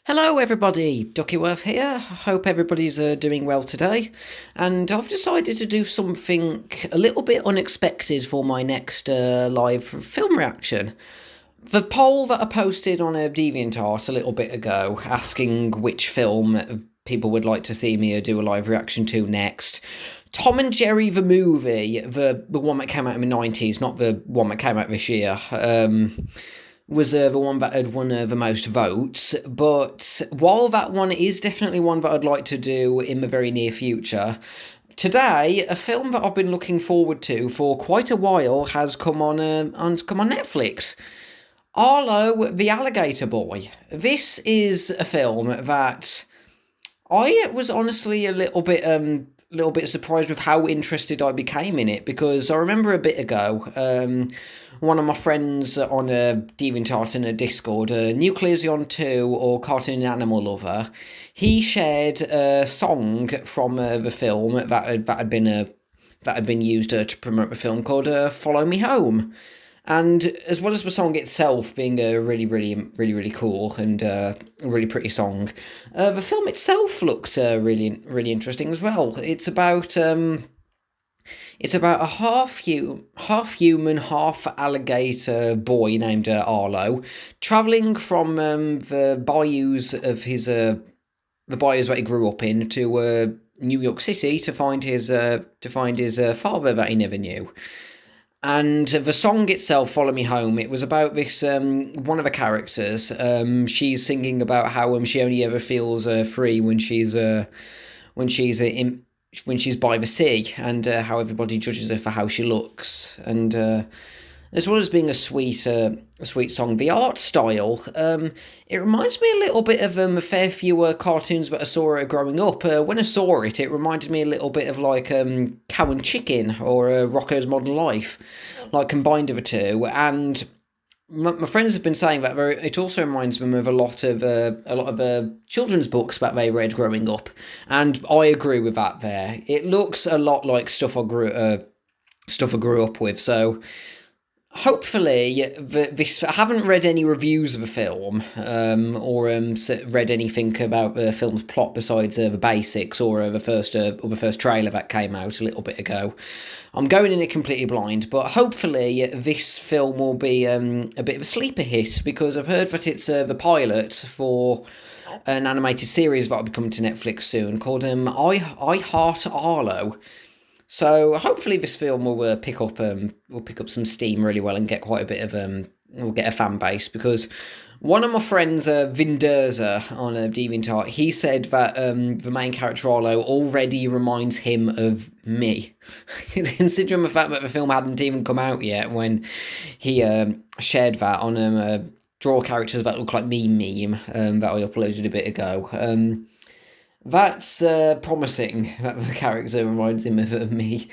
Hello everybody, Duckyworth here. Hope everybody's doing well today. And I've decided to do something a little bit unexpected for my next live film reaction. The poll that I posted on DeviantArt a little bit ago, asking which film people would like to see me do a live reaction to next. Tom and Jerry the movie, the one that came out in the 90s, not the one that came out this year, was the one that had won the most votes. But while that one is definitely one that I'd like to do in the very near future, today a film that I've been looking forward to for quite a while has come on Netflix. Arlo the Alligator Boy. This is a film that I was honestly a little bit surprised with how interested I became in it, because I remember a bit ago, one of my friends on a DeviantArt in a Discord, Nucleasion 2 or Cartoon Animal Lover, he shared a song from the film that had been used to promote the film called "Follow Me Home." And as well as the song itself being a really cool and really pretty song, the film itself looks really interesting as well. It's about a half human, half alligator boy named Arlo, traveling from the bayous of the bayous that he grew up in to New York City to find his father that he never knew. And the song itself, "Follow Me Home," it was about this one of the characters. She's singing about how she only ever feels free when she's in when she's by the sea, and how everybody judges her for how she looks. And as well as being a sweet song, the art style, it reminds me a little bit of a fair few cartoons that I saw growing up. When I saw it, it reminded me a little bit of like Cow and Chicken or Rocko's Modern Life, like combined of the two. And my friends have been saying that it also reminds them of a lot of children's books that they read growing up, and I agree with that. There, it looks a lot like stuff I grew up with. So hopefully, this I haven't read any reviews of the film, or read anything about the film's plot besides the basics or the first trailer that came out a little bit ago. I'm going in it completely blind, but hopefully this film will be a bit of a sleeper hit, because I've heard that it's the pilot for an animated series that will be coming to Netflix soon called I Heart Arlo. So hopefully this film will pick up some steam really well and get quite a bit of will get a fan base, because one of my friends, Vindurza on DeviantArt, he said that the main character Arlo already reminds him of me. Considering the fact that the film hadn't even come out yet when he shared that on draw characters that look like me meme that I uploaded a bit ago. That's promising that the character reminds him of me.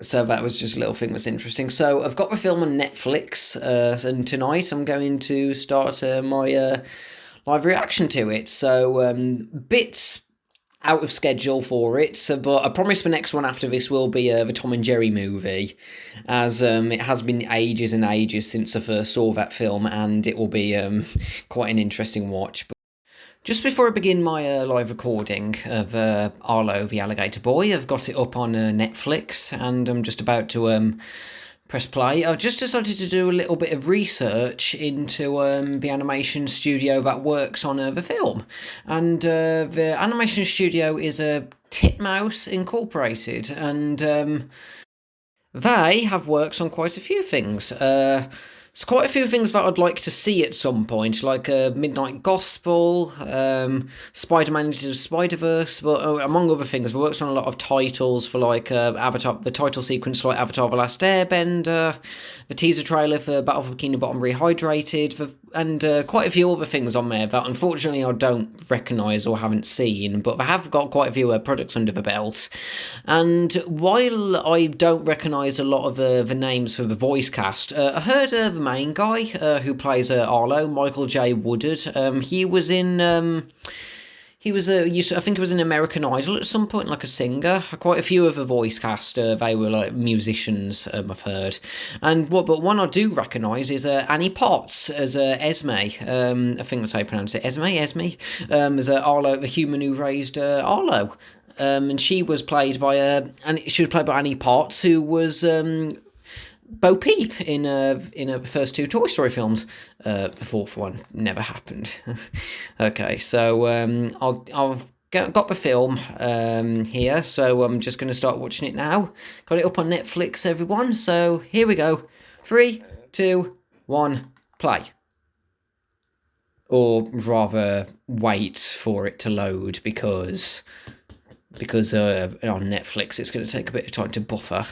So that was just a little thing that's interesting. So I've got the film on Netflix, and tonight I'm going to start my live reaction to it. So bits out of schedule for it, but I promise the next one after this will be the Tom and Jerry movie, as it has been ages and ages since I first saw that film, and it will be quite an interesting watch. Just before I begin my live recording of Arlo the Alligator Boy, I've got it up on Netflix, and I'm just about to press play. I've just decided to do a little bit of research into the animation studio that works on the film. And the animation studio is Titmouse Incorporated, and they have worked on quite a few things. There's quite a few things that I'd like to see at some point, like Midnight Gospel, Spider-Man Into the Spider-Verse, but among other things, we worked on a lot of titles for like Avatar, the title sequence for like Avatar: The Last Airbender, the teaser trailer for Battle for Bikini Bottom Rehydrated, and quite a few other things on there that unfortunately I don't recognise or haven't seen, but they have got quite a few products under the belt. And while I don't recognise a lot of the names for the voice cast, I heard the main guy who plays Arlo, Michael J. Woodard. He was in He was I think he was an American Idol at some point, like a singer. Quite a few of the voice cast, they were like musicians. I've heard, but one I do recognise is Annie Potts as Esme. I think that's how you pronounce it. Esme. As Arlo, the human who raised Arlo. And she was played by Annie Potts, who was Bo Peep in the first two Toy Story films. The fourth one never happened. Okay, so I've got the film here, so I'm just going to start watching it now. Got it up on Netflix, everyone. So here we go. 3, 2, 1, play. Or rather, wait for it to load because on Netflix it's going to take a bit of time to buffer.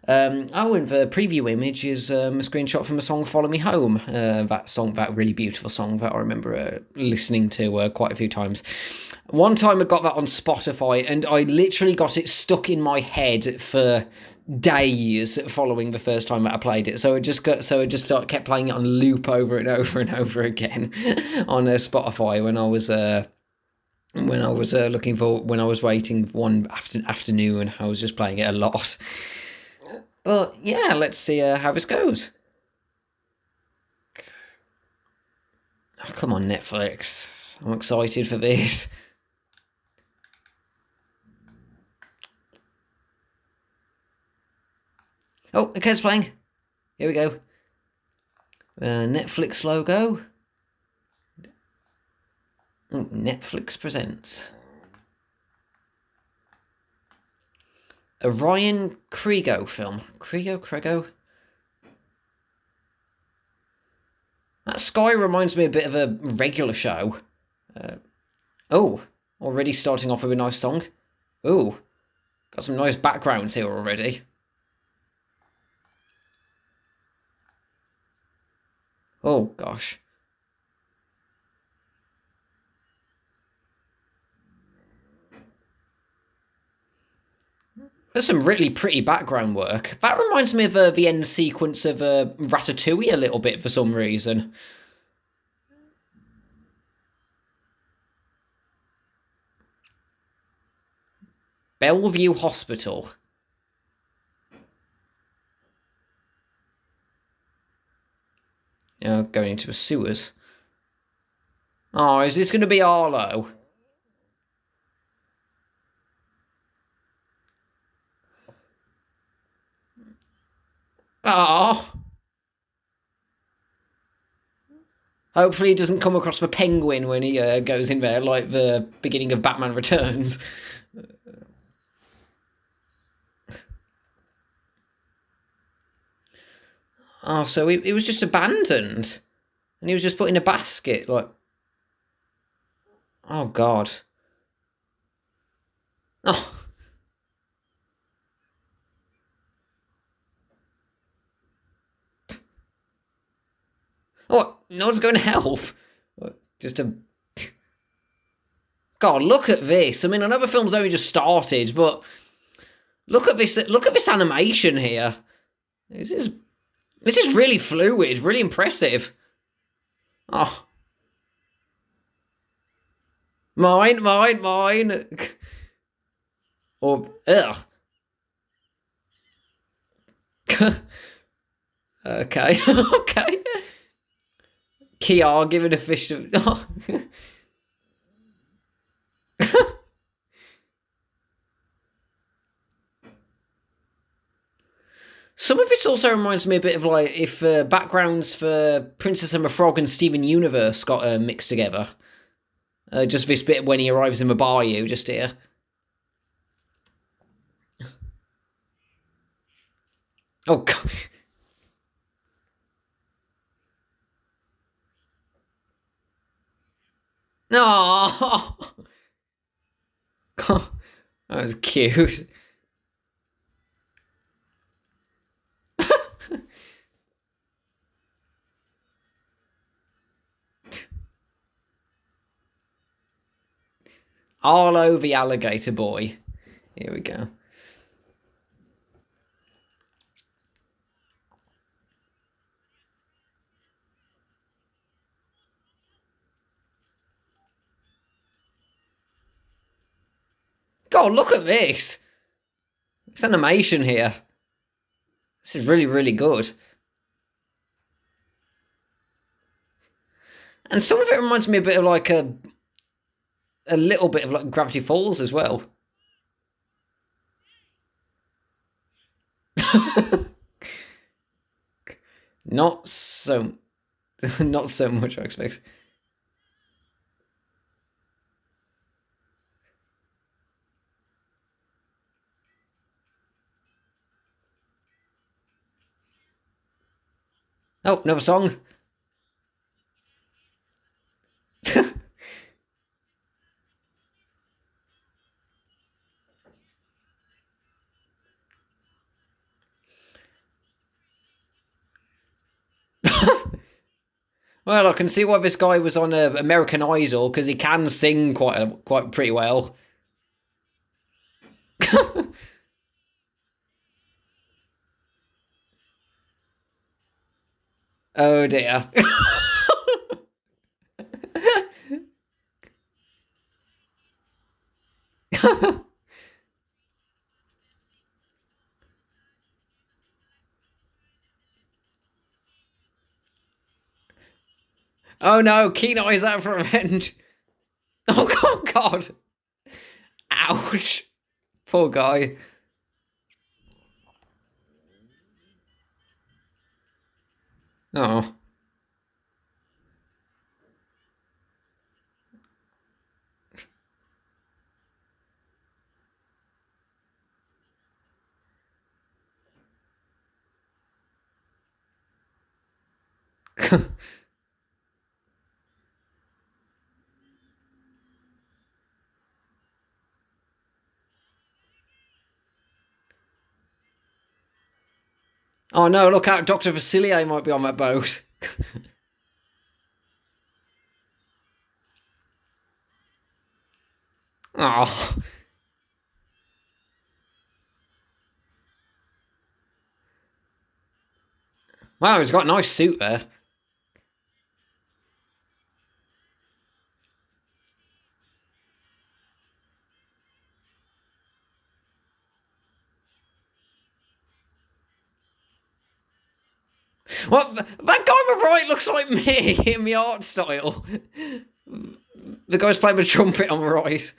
And the preview image is a screenshot from the song "Follow Me Home." That really beautiful song that I remember listening to quite a few times. One time I got that on Spotify, and I literally got it stuck in my head for days following the first time that I played it. So I just kept playing it on loop over and over and over again on Spotify when I was when I was waiting one afternoon. I was just playing it a lot. But yeah, let's see how this goes. Oh, come on, Netflix. I'm excited for this. Oh, the kid's playing. Here we go. Netflix logo. Oh, Netflix presents. A Ryan Kriego film. Kriego? That sky reminds me a bit of a regular show. Already starting off with a nice song. Oh, got some nice backgrounds here already. Oh, gosh. There's some really pretty background work. That reminds me of the end sequence of Ratatouille a little bit for some reason. Bellevue Hospital. Going into the sewers. Oh, is this going to be Arlo? Oh. Hopefully he doesn't come across the penguin when he goes in there, like the beginning of Batman Returns. Oh, so it was just abandoned. And he was just put in a basket, like... Oh, God. Oh. Oh, no one's going to help. Just a... God, look at this. I mean, I know the film's only just started, but... Look at this animation here. This is really fluid, really impressive. Oh. Mine. Or, ugh. Okay, okay. Kiar giving a fish to... Oh. Some of this also reminds me a bit of like if backgrounds for Princess and the Frog and Steven Universe got mixed together. Just this bit when he arrives in the bayou, just here. Oh, God. No. That was cute. Arlo the Alligator Boy. Here we go. God, look at this. This animation here. This is really, really good. And some of it reminds me a bit of like a little bit of like Gravity Falls as well. Not so, not so much, I expect. Oh, another song. Well, I can see why this guy was on American Idol, because he can sing quite pretty well. Oh dear. Oh no, Keen Eye's out for revenge. Oh God. Ouch. Poor guy. Oh. Oh no, look out, Dr. Vasilier might be on that boat. Oh. Wow, he's got a nice suit there. What? That guy on the right looks like me in the art style. The guy's playing the trumpet on the right.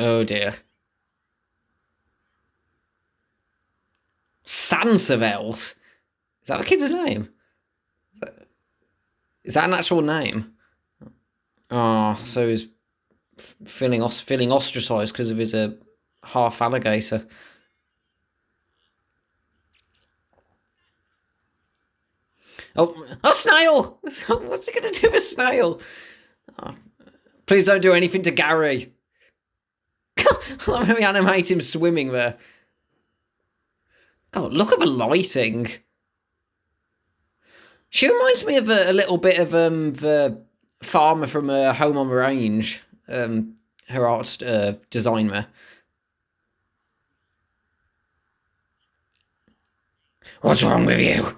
Oh dear. Sansevelt? Is that the kid's name? Is that an actual name? Oh, so he's feeling ostracised because of his half alligator. Oh, snail! What's he gonna do with snail? Oh, please don't do anything to Gary. Let me animate him swimming there. God, look at the lighting. She reminds me of a little bit of the farmer from Home on the Range. Her art design there. What's wrong with you?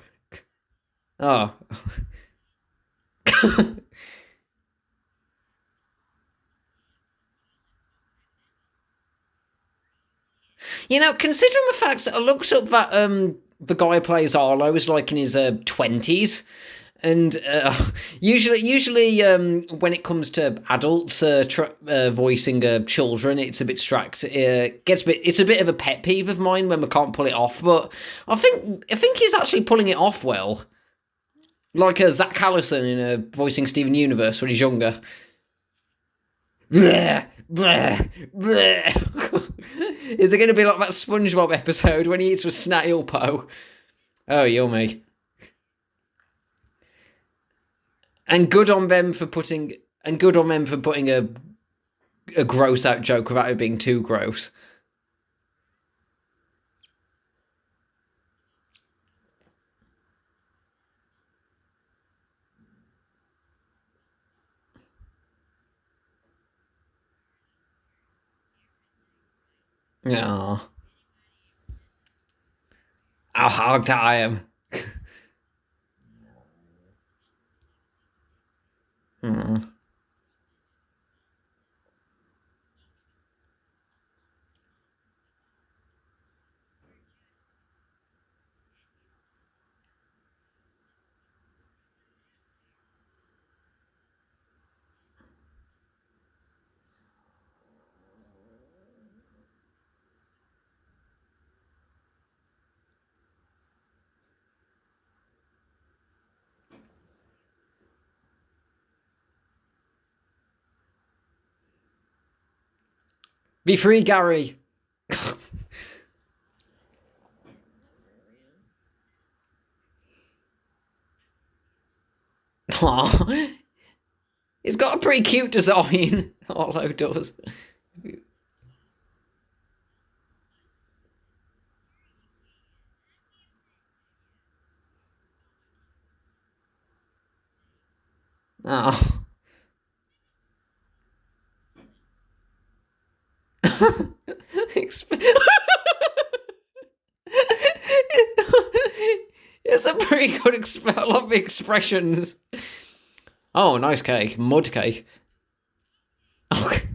Oh. You know, considering the fact that I looked up that the guy who plays Arlo is like in his 20s, and usually when it comes to adults voicing children, it's a bit strict. It's a bit of a pet peeve of mine when we can't pull it off. But I think he's actually pulling it off well. Like Zach Callison in voicing Steven Universe when he's younger. Bleh, bleh, bleh. Is it going to be like that SpongeBob episode when he eats with snail po? Oh, yummy. And good on them for putting a gross out joke without it being too gross. Yeah. How hard I am. Hmm. Be free, Gary. Aw. It's got a pretty cute design. Arlo does. Oh. It's a pretty good a lot of expressions. Oh, nice cake. Mud cake. Okay.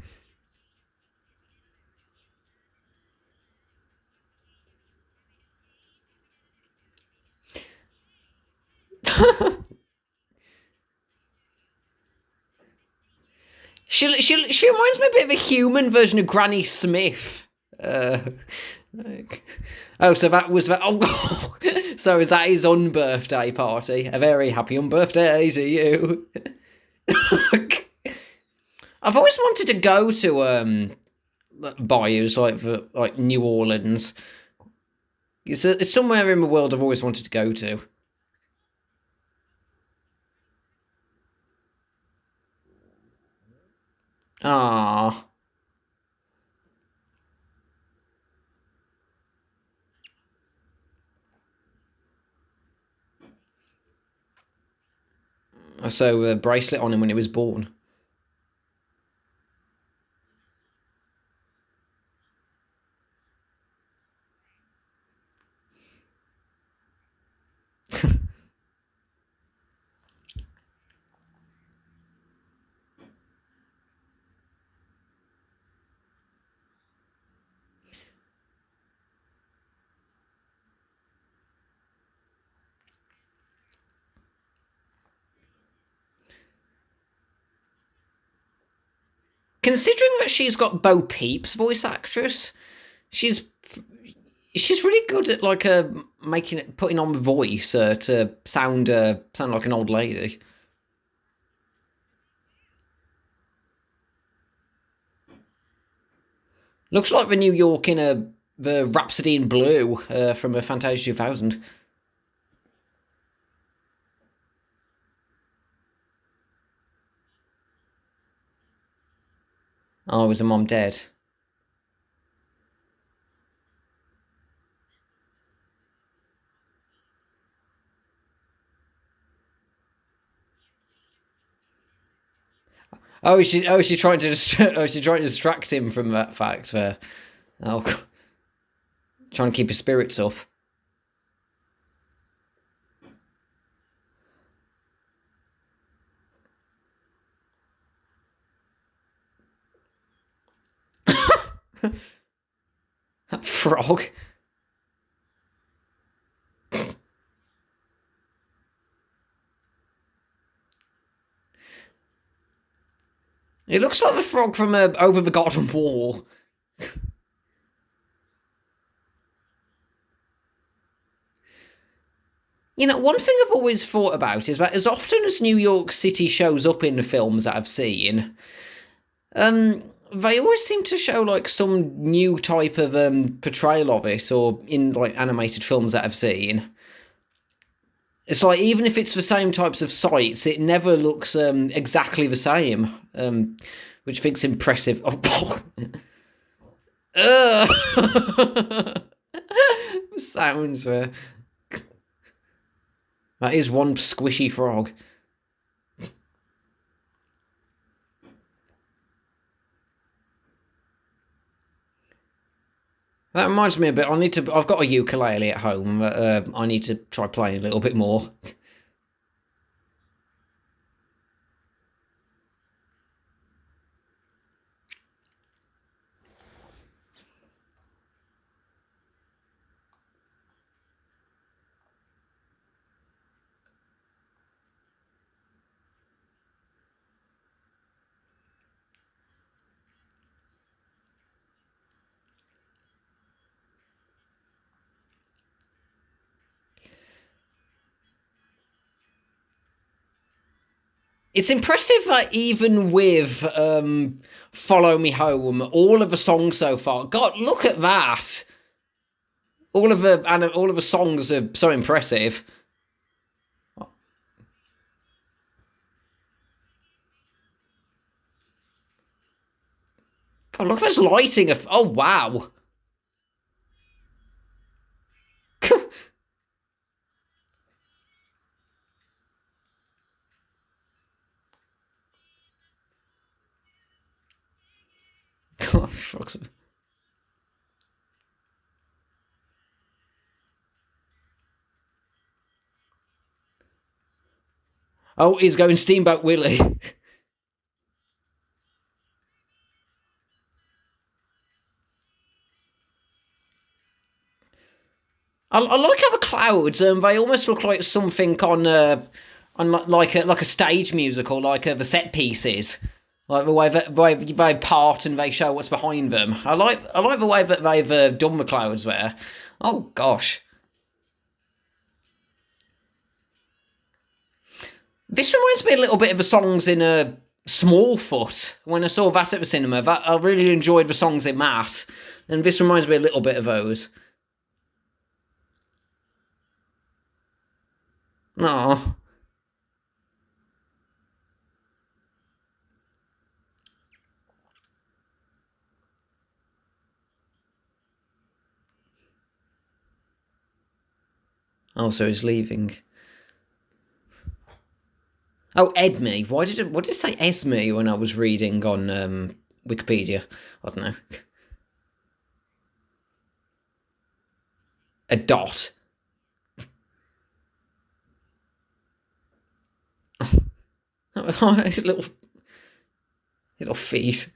She reminds me a bit of a human version of Granny Smith. Uh, oh, so that was that. Oh, so is that his unbirthday party? A very happy unbirthday to you. I've always wanted to go to bayous like New Orleans. It's somewhere in the world I've always wanted to go to. Ah, so a bracelet on him when he was born. Considering that she's got Bo Peep's voice actress, she's she's really good at like making it putting on the voice to sound like an old lady. Looks like the New York in the Rhapsody in Blue from a Fantasia 2000. Oh, is her mom dead? Is she trying to is she trying to distract him from that fact there? Oh, trying to keep his spirits up. That frog. It looks like the frog from Over the Garden Wall. You know, one thing I've always thought about is that as often as New York City shows up in the films that I've seen, they always seem to show like some new type of portrayal of it, or in like animated films that I've seen. It's like even if it's the same types of sites, it never looks exactly the same, which I think's impressive. Oh, sounds there. That is one squishy frog. That reminds me a bit. I need to. I've got a ukulele at home. I need to try playing a little bit more. It's impressive that even with "Follow Me Home," all of the songs so far. God, look at that! All of the songs are so impressive. God, look at this lighting. Oh wow! God, oh, he's going Steamboat Willie. I like how the clouds. They almost look like something on like a stage musical, like the set pieces, like the way they part and they show what's behind them. I like the way that they've done the clouds there. Oh gosh, this reminds me a little bit of the songs in Smallfoot. When I saw that at the cinema, that I really enjoyed the songs in that, and this reminds me a little bit of those. Oh, oh, so he's leaving. Oh, Edme. What did it say Esme when I was reading on Wikipedia? I don't know. A dot. Oh, his little feet.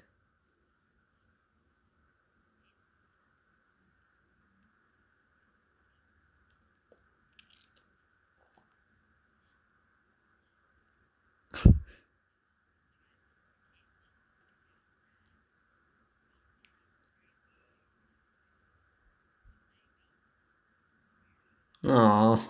Oh.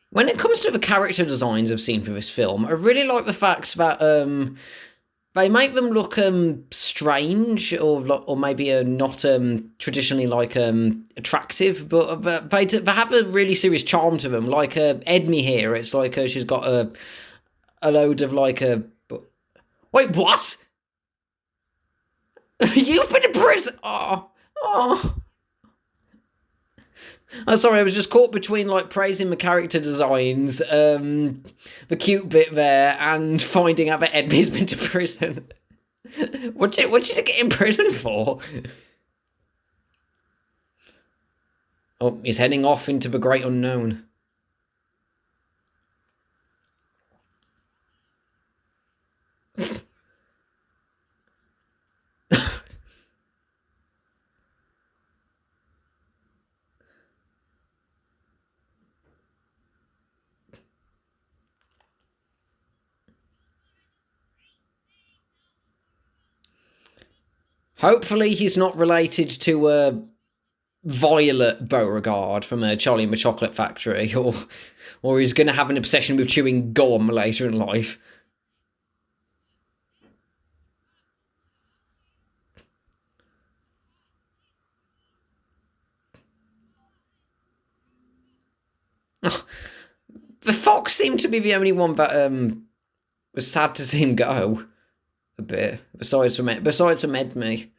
When it comes to the character designs I've seen for this film, I really like the fact that they make them look strange or maybe not traditionally like attractive, but they have a really serious charm to them. Like Edme here, it's like she's got a load of like a. Wait, what? You've been in prison. Oh, oh. Oh, sorry, I was just caught between like praising the character designs, the cute bit there, and finding out that Edmy's been to prison. What did he get in prison for? Oh, he's heading off into the great unknown. Hopefully, he's not related to Violet Beauregard from Charlie and the Chocolate Factory, or he's going to have an obsession with chewing gum later in life. The fox seemed to be the only one that was sad to see him go a bit. Besides from Edme.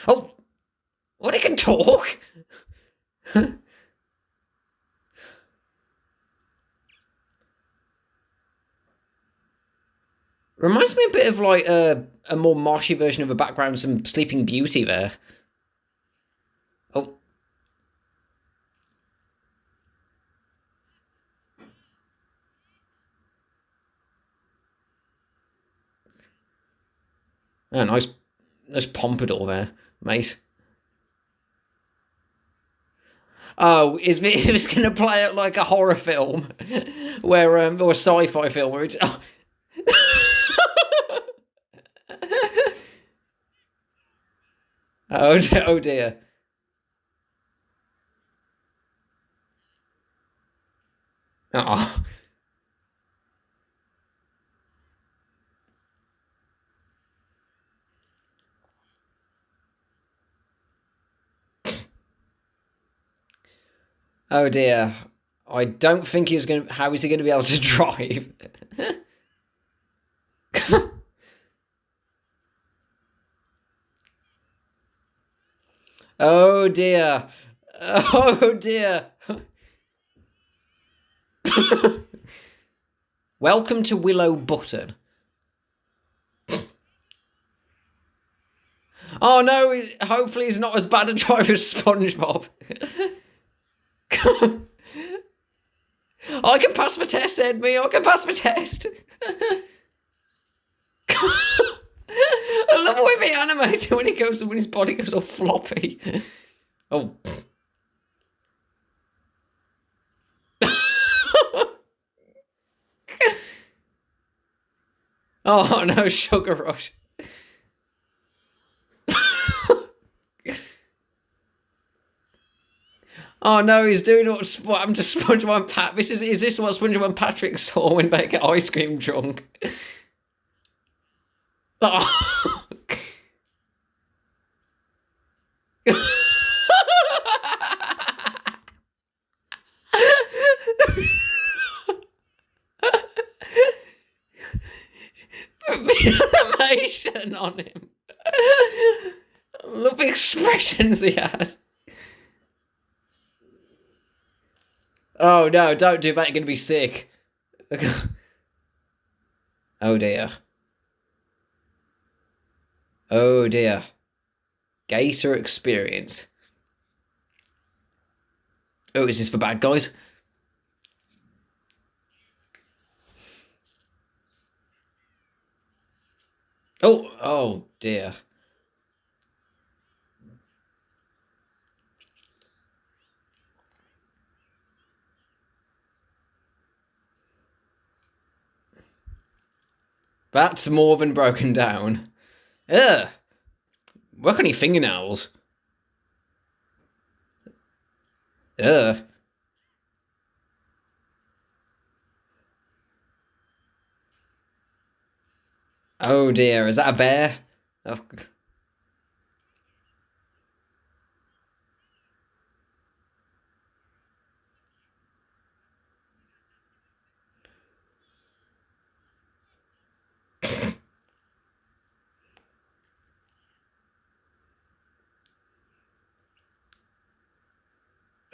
Oh, what, he can talk? Reminds me a bit of like a more marshy version of a background, some Sleeping Beauty there. Oh, oh nice pompadour there, mate. Oh, is this going to play out like a horror film, where or a sci-fi film where it's? Oh, oh dear. Oh, oh dear. I don't think he's going to. How is he going to be able to drive? Oh dear. Oh dear. Welcome to Willow Button. Oh no, hopefully he's not as bad a driver as SpongeBob. I can pass the test, Edme. I can pass the test. I love the way they animate when when his body goes all floppy. Oh. Oh no, Sugar Rush. Oh no, he's doing what happened to SpongeBob and Pat. Is this what SpongeBob and Patrick saw when they get ice cream drunk? Oh. The animation on him. Look the expressions he has. Oh no, don't do that, you're gonna be sick. Oh dear. Oh dear. Gator experience. Oh, is this for bad guys? Oh dear. That's more than broken down. Ugh. Work on your fingernails. Ugh. Oh dear, is that a bear? Oh.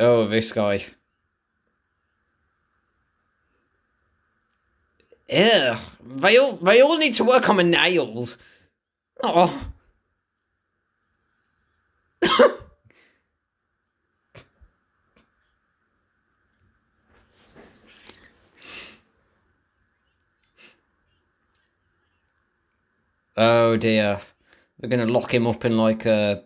Oh, this guy. Ugh. They all need to work on my nails. Oh. Oh dear. We're gonna lock him up in like a.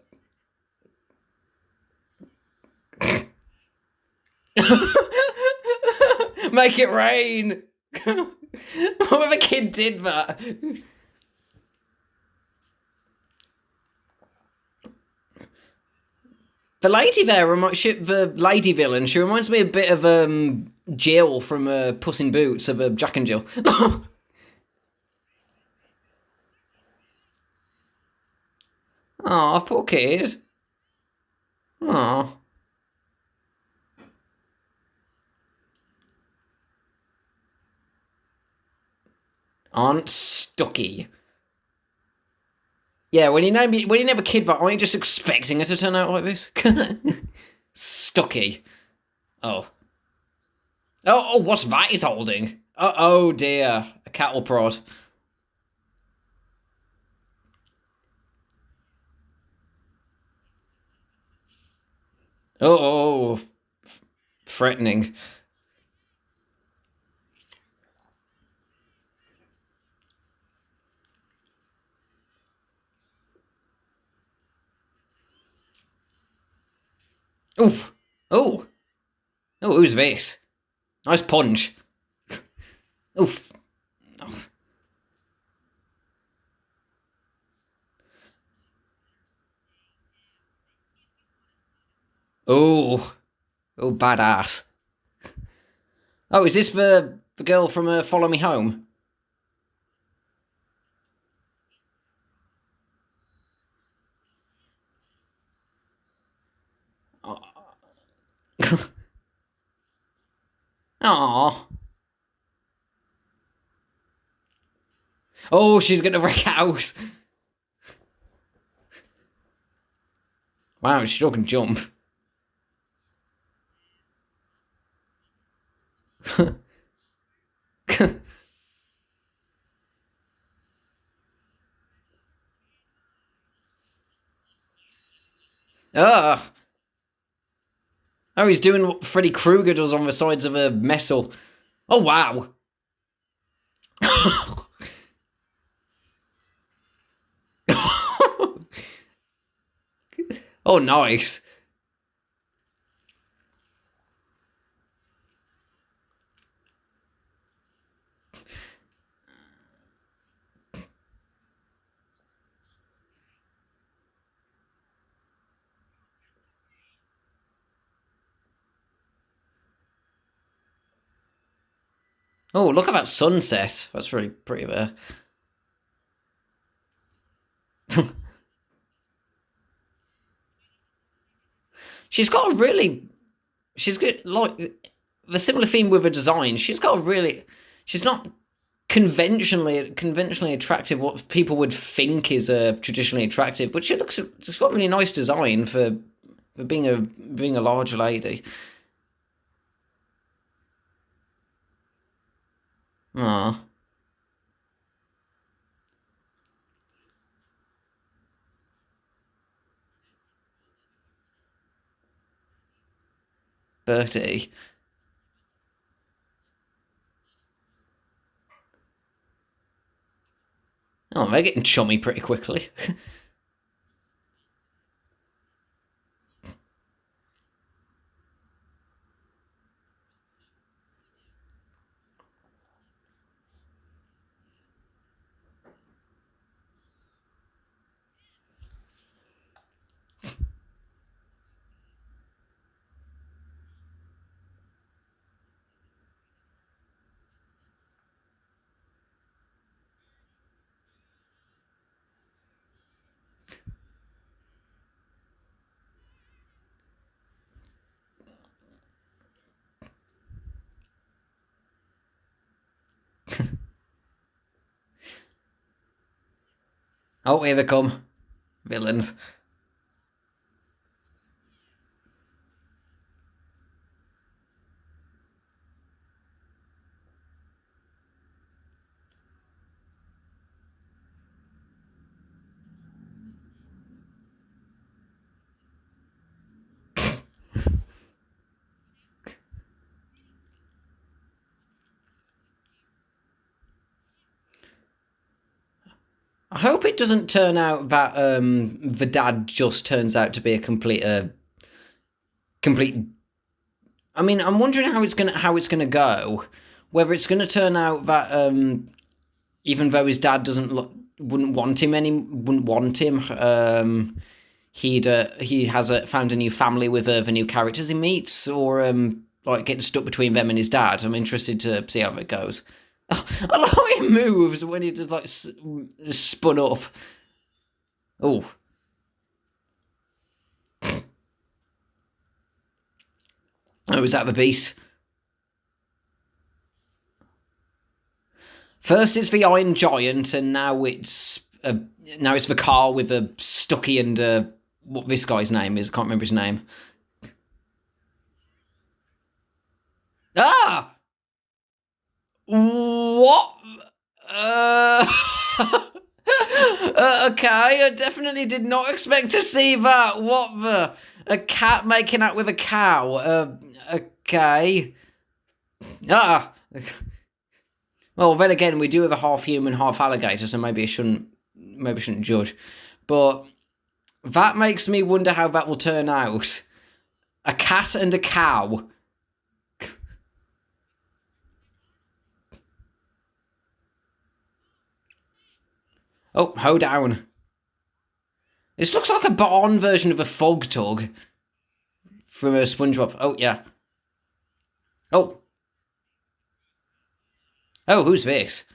Make it rain. What if a kid did that? The lady there the lady villain. She reminds me a bit of Jill from Puss in Boots of Jack and Jill. Oh, poor kid. Oh, Aunt Stucky. Yeah, when you name a kid that, aren't you just expecting it to turn out like this? Stucky. Oh. Oh, what's that he's holding? Oh dear. A cattle prod. Oh, threatening. Oh, oh, oh, who's this? Nice punch. Oof. Oh, oh, badass. Oh, is this the girl from Follow Me Home? Aww. Oh, she's gonna wreck a house. Wow, she still can jump. Ah. Oh, he's doing what Freddy Krueger does on the sides of a metal. Oh, wow. Oh, nice. Oh, look at that sunset. That's really pretty there. She's got a really. She's got, like, the similar theme with her design. She's got a really. She's not conventionally attractive, what people would think is traditionally attractive, but she's got a really nice design for being a larger lady. Ah, Bertie. Oh, they're getting chummy pretty quickly. Oh, here they come. Villains. I hope it doesn't turn out that the dad just turns out to be a complete. I mean, I'm wondering how it's gonna go. Whether it's gonna turn out that even though his dad wouldn't want him, he has found a new family with the new characters he meets, or like getting stuck between them and his dad. I'm interested to see how it goes. I love how he moves when he just like spun up. Oh, oh, is that the beast? First it's the Iron Giant, and now it's a now it's the car with a Stucky and what this guy's name is. I can't remember his name. Ah, what? Uh, okay, I definitely did not expect to see that. What the? A cat making out with a cow. Okay. Ah. Well, then again, we do have a half human, half alligator, so maybe I shouldn't judge. But that makes me wonder how that will turn out. A cat and a cow. Oh, hold down. This looks like a barn version of a fog tug from a SpongeBob. Oh, yeah. Oh. Oh, who's this?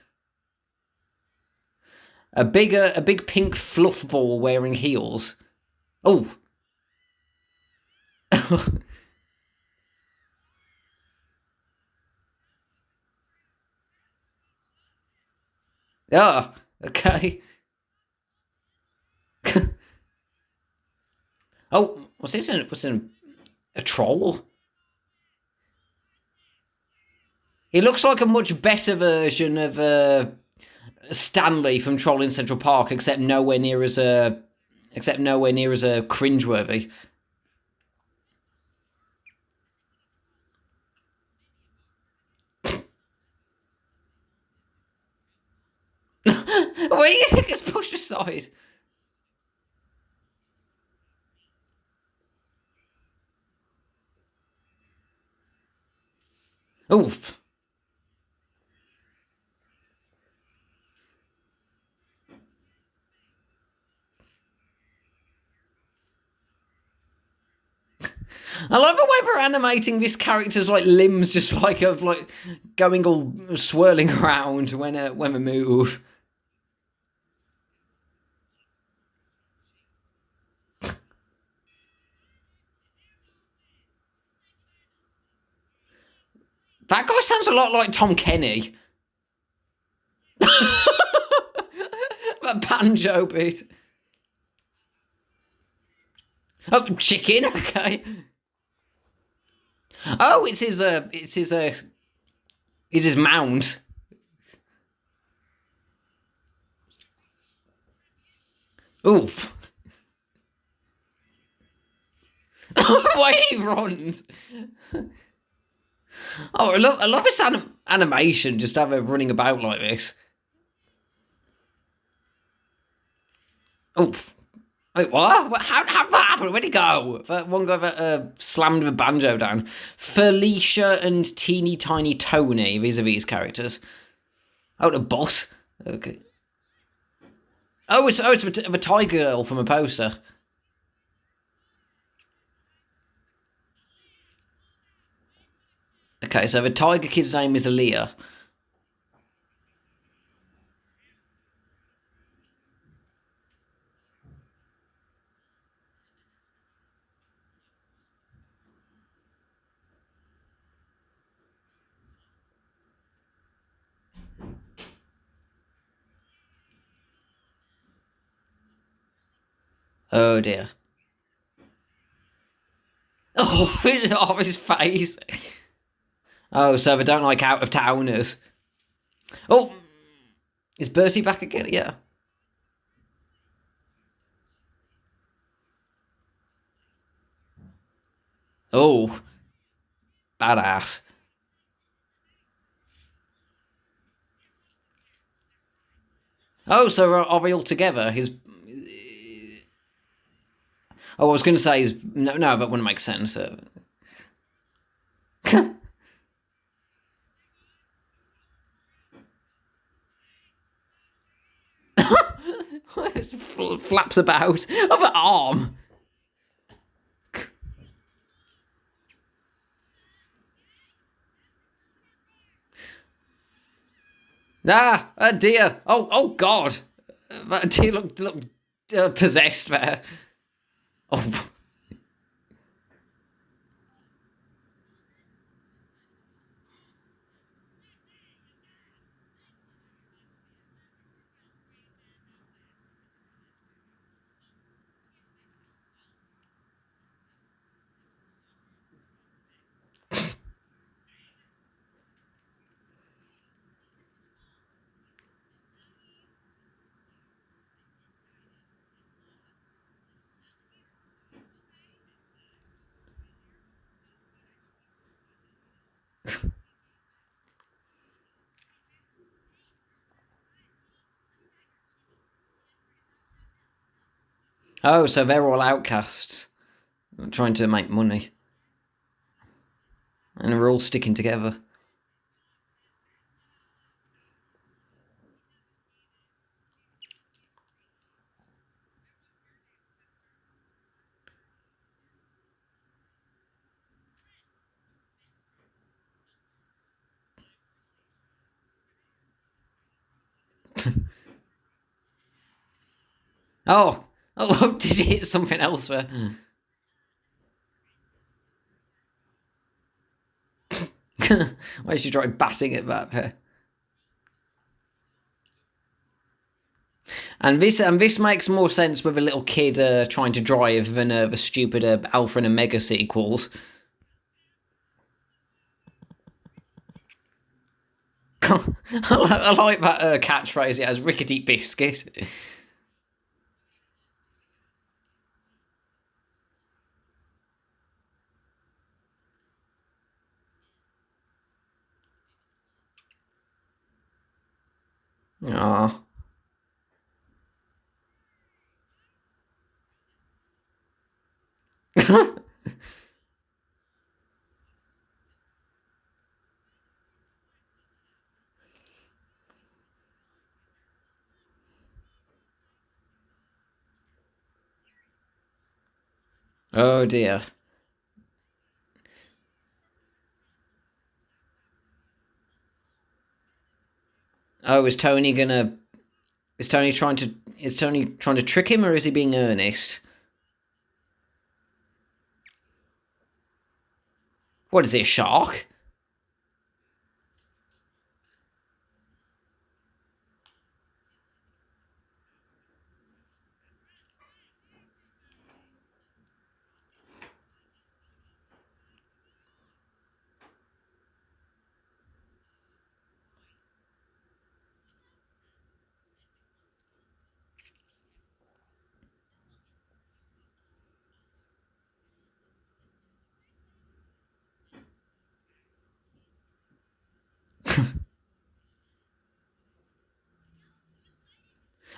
A big pink fluff ball wearing heels. Oh. Yeah, okay. Oh, what's this in? What's in? A troll? He looks like a much better version of Stanley from Troll in Central Park, except nowhere near as cringeworthy. Wait, he gets pushed aside. Oof. I love the way they're animating this character's like limbs, just like of like going all swirling around when they move. That guy sounds a lot like Tom Kenny. That banjo beat. Oh, chicken. Okay. Oh, it's his mount. Oof. Why he runs. Oh, I love this animation. Just have her running about like this. Oof. Wait, what? How did that happen? Where'd he go? That one guy that slammed the banjo down. Felicia and Teeny Tiny Tony. These are these characters. Oh, the boss. Okay. It's the tiger girl from a poster. Okay, so the tiger kid's name is Aaliyah. Oh dear. Oh, off his face. Oh, so they don't like out of towners. Oh, is Bertie back again? Yeah. Oh, badass. Oh, so are they all together? His. Oh, I was going to say is no, that wouldn't make sense. Flaps about of an arm. Ah, a deer. Oh God. That deer looked possessed there. Oh. Oh, so they're all outcasts trying to make money, and they're all sticking together. Oh, oh, did you hit something else there? Why did you try batting it back there? And this makes more sense with a little kid trying to drive than the stupid Alpha and Omega sequels. I like that catchphrase. It has rickety biscuit. Ah. Oh dear. Oh, Is Tony trying to? Is Tony trying to trick him, or is he being earnest? What is it? A shark?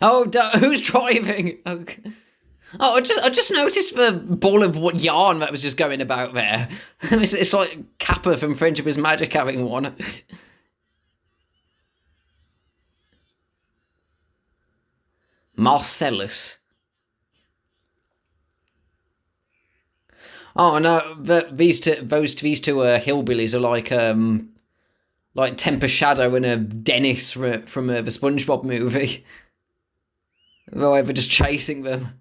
Oh, who's driving? Okay. Oh, I just noticed the ball of what yarn that was just going about there. It's like Kappa from Friendship is Magic having one. Marcellus. Oh no, these two hillbillies are like Temper Shadow and Dennis from the SpongeBob movie. They're just chasing them.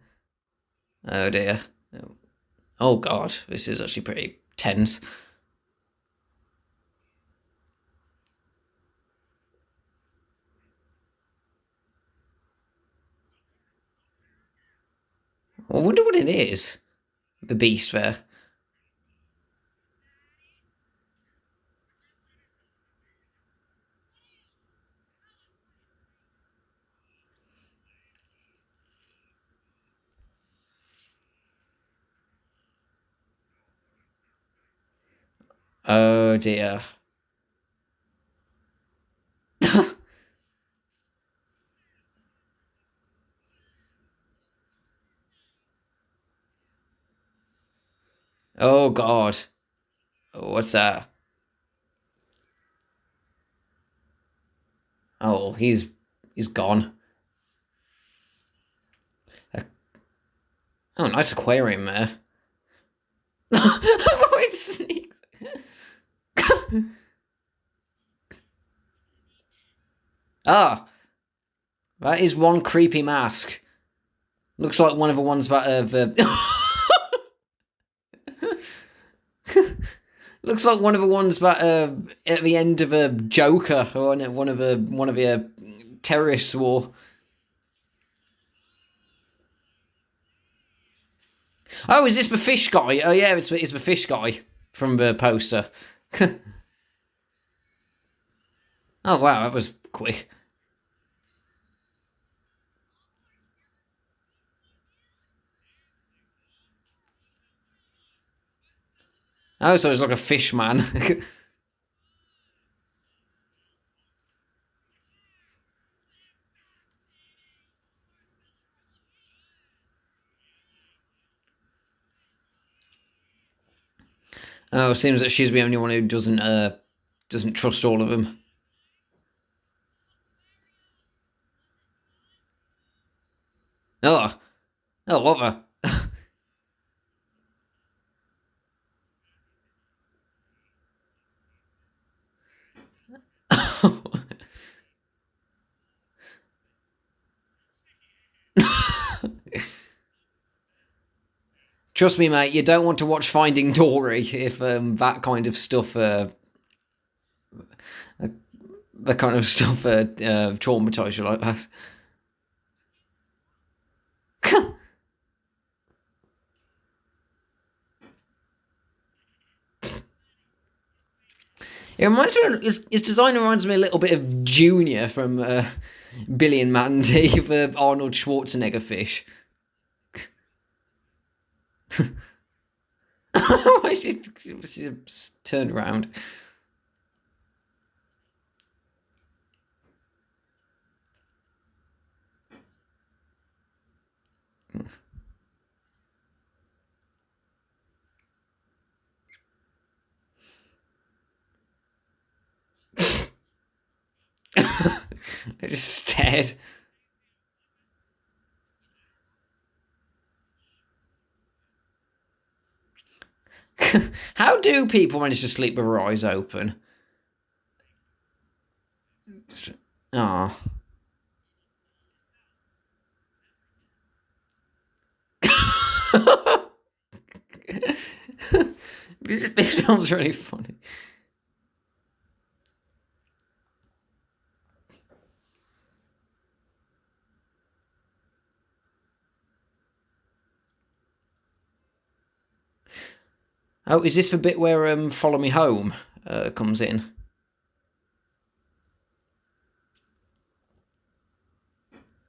Oh dear. Oh god, this is actually pretty tense. I wonder what it is. The beast there. Oh dear. Oh god. What's that? Oh, he's gone. Uh, Oh, nice aquarium there. It sneaks. Ah, that is one creepy mask. Looks like one of the ones that have. Looks like one of the ones that at the end of a Joker or one of the terrorists war. Oh, is this the fish guy? Oh yeah, it's the fish guy from the poster. Oh wow, that was quick. Oh, so it's like a fish man. Oh, seems that she's the only one who doesn't trust all of them. Oh, I love her. Trust me, mate, you don't want to watch Finding Dory if that kind of stuff, the kind of stuff traumatise you like that. It reminds me. His design reminds me a little bit of Junior from Billy and Mandy, the Arnold Schwarzenegger fish. Why she turned around? I just stared. How do people manage to sleep with their eyes open? Ah. This film's really funny. Oh, is this the bit where Follow Me Home comes in?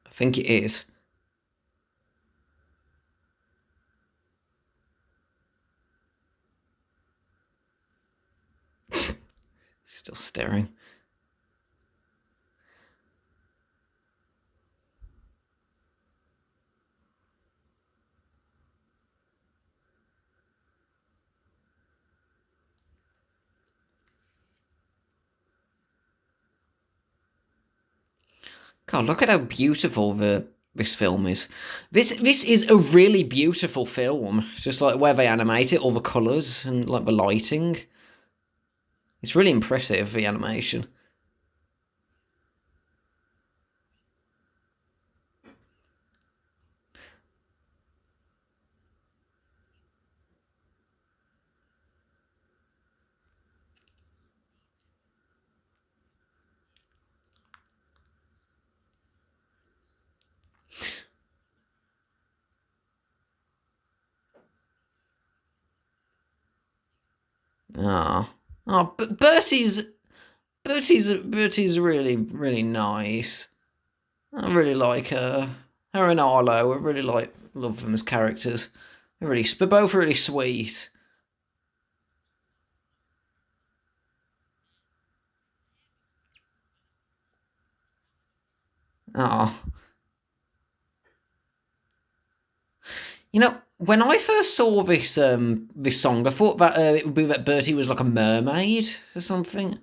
I think it is. Still staring. God, look at how beautiful this film is. This is a really beautiful film. Just like where they animate it, all the colours and like the lighting. It's really impressive, the animation. Ah, but Bertie's really nice. I really like her. Her and Arlo. I really love them as characters. They're both really sweet. Ah, you know, when I first saw this song, I thought that it would be that Bertie was like a mermaid or something.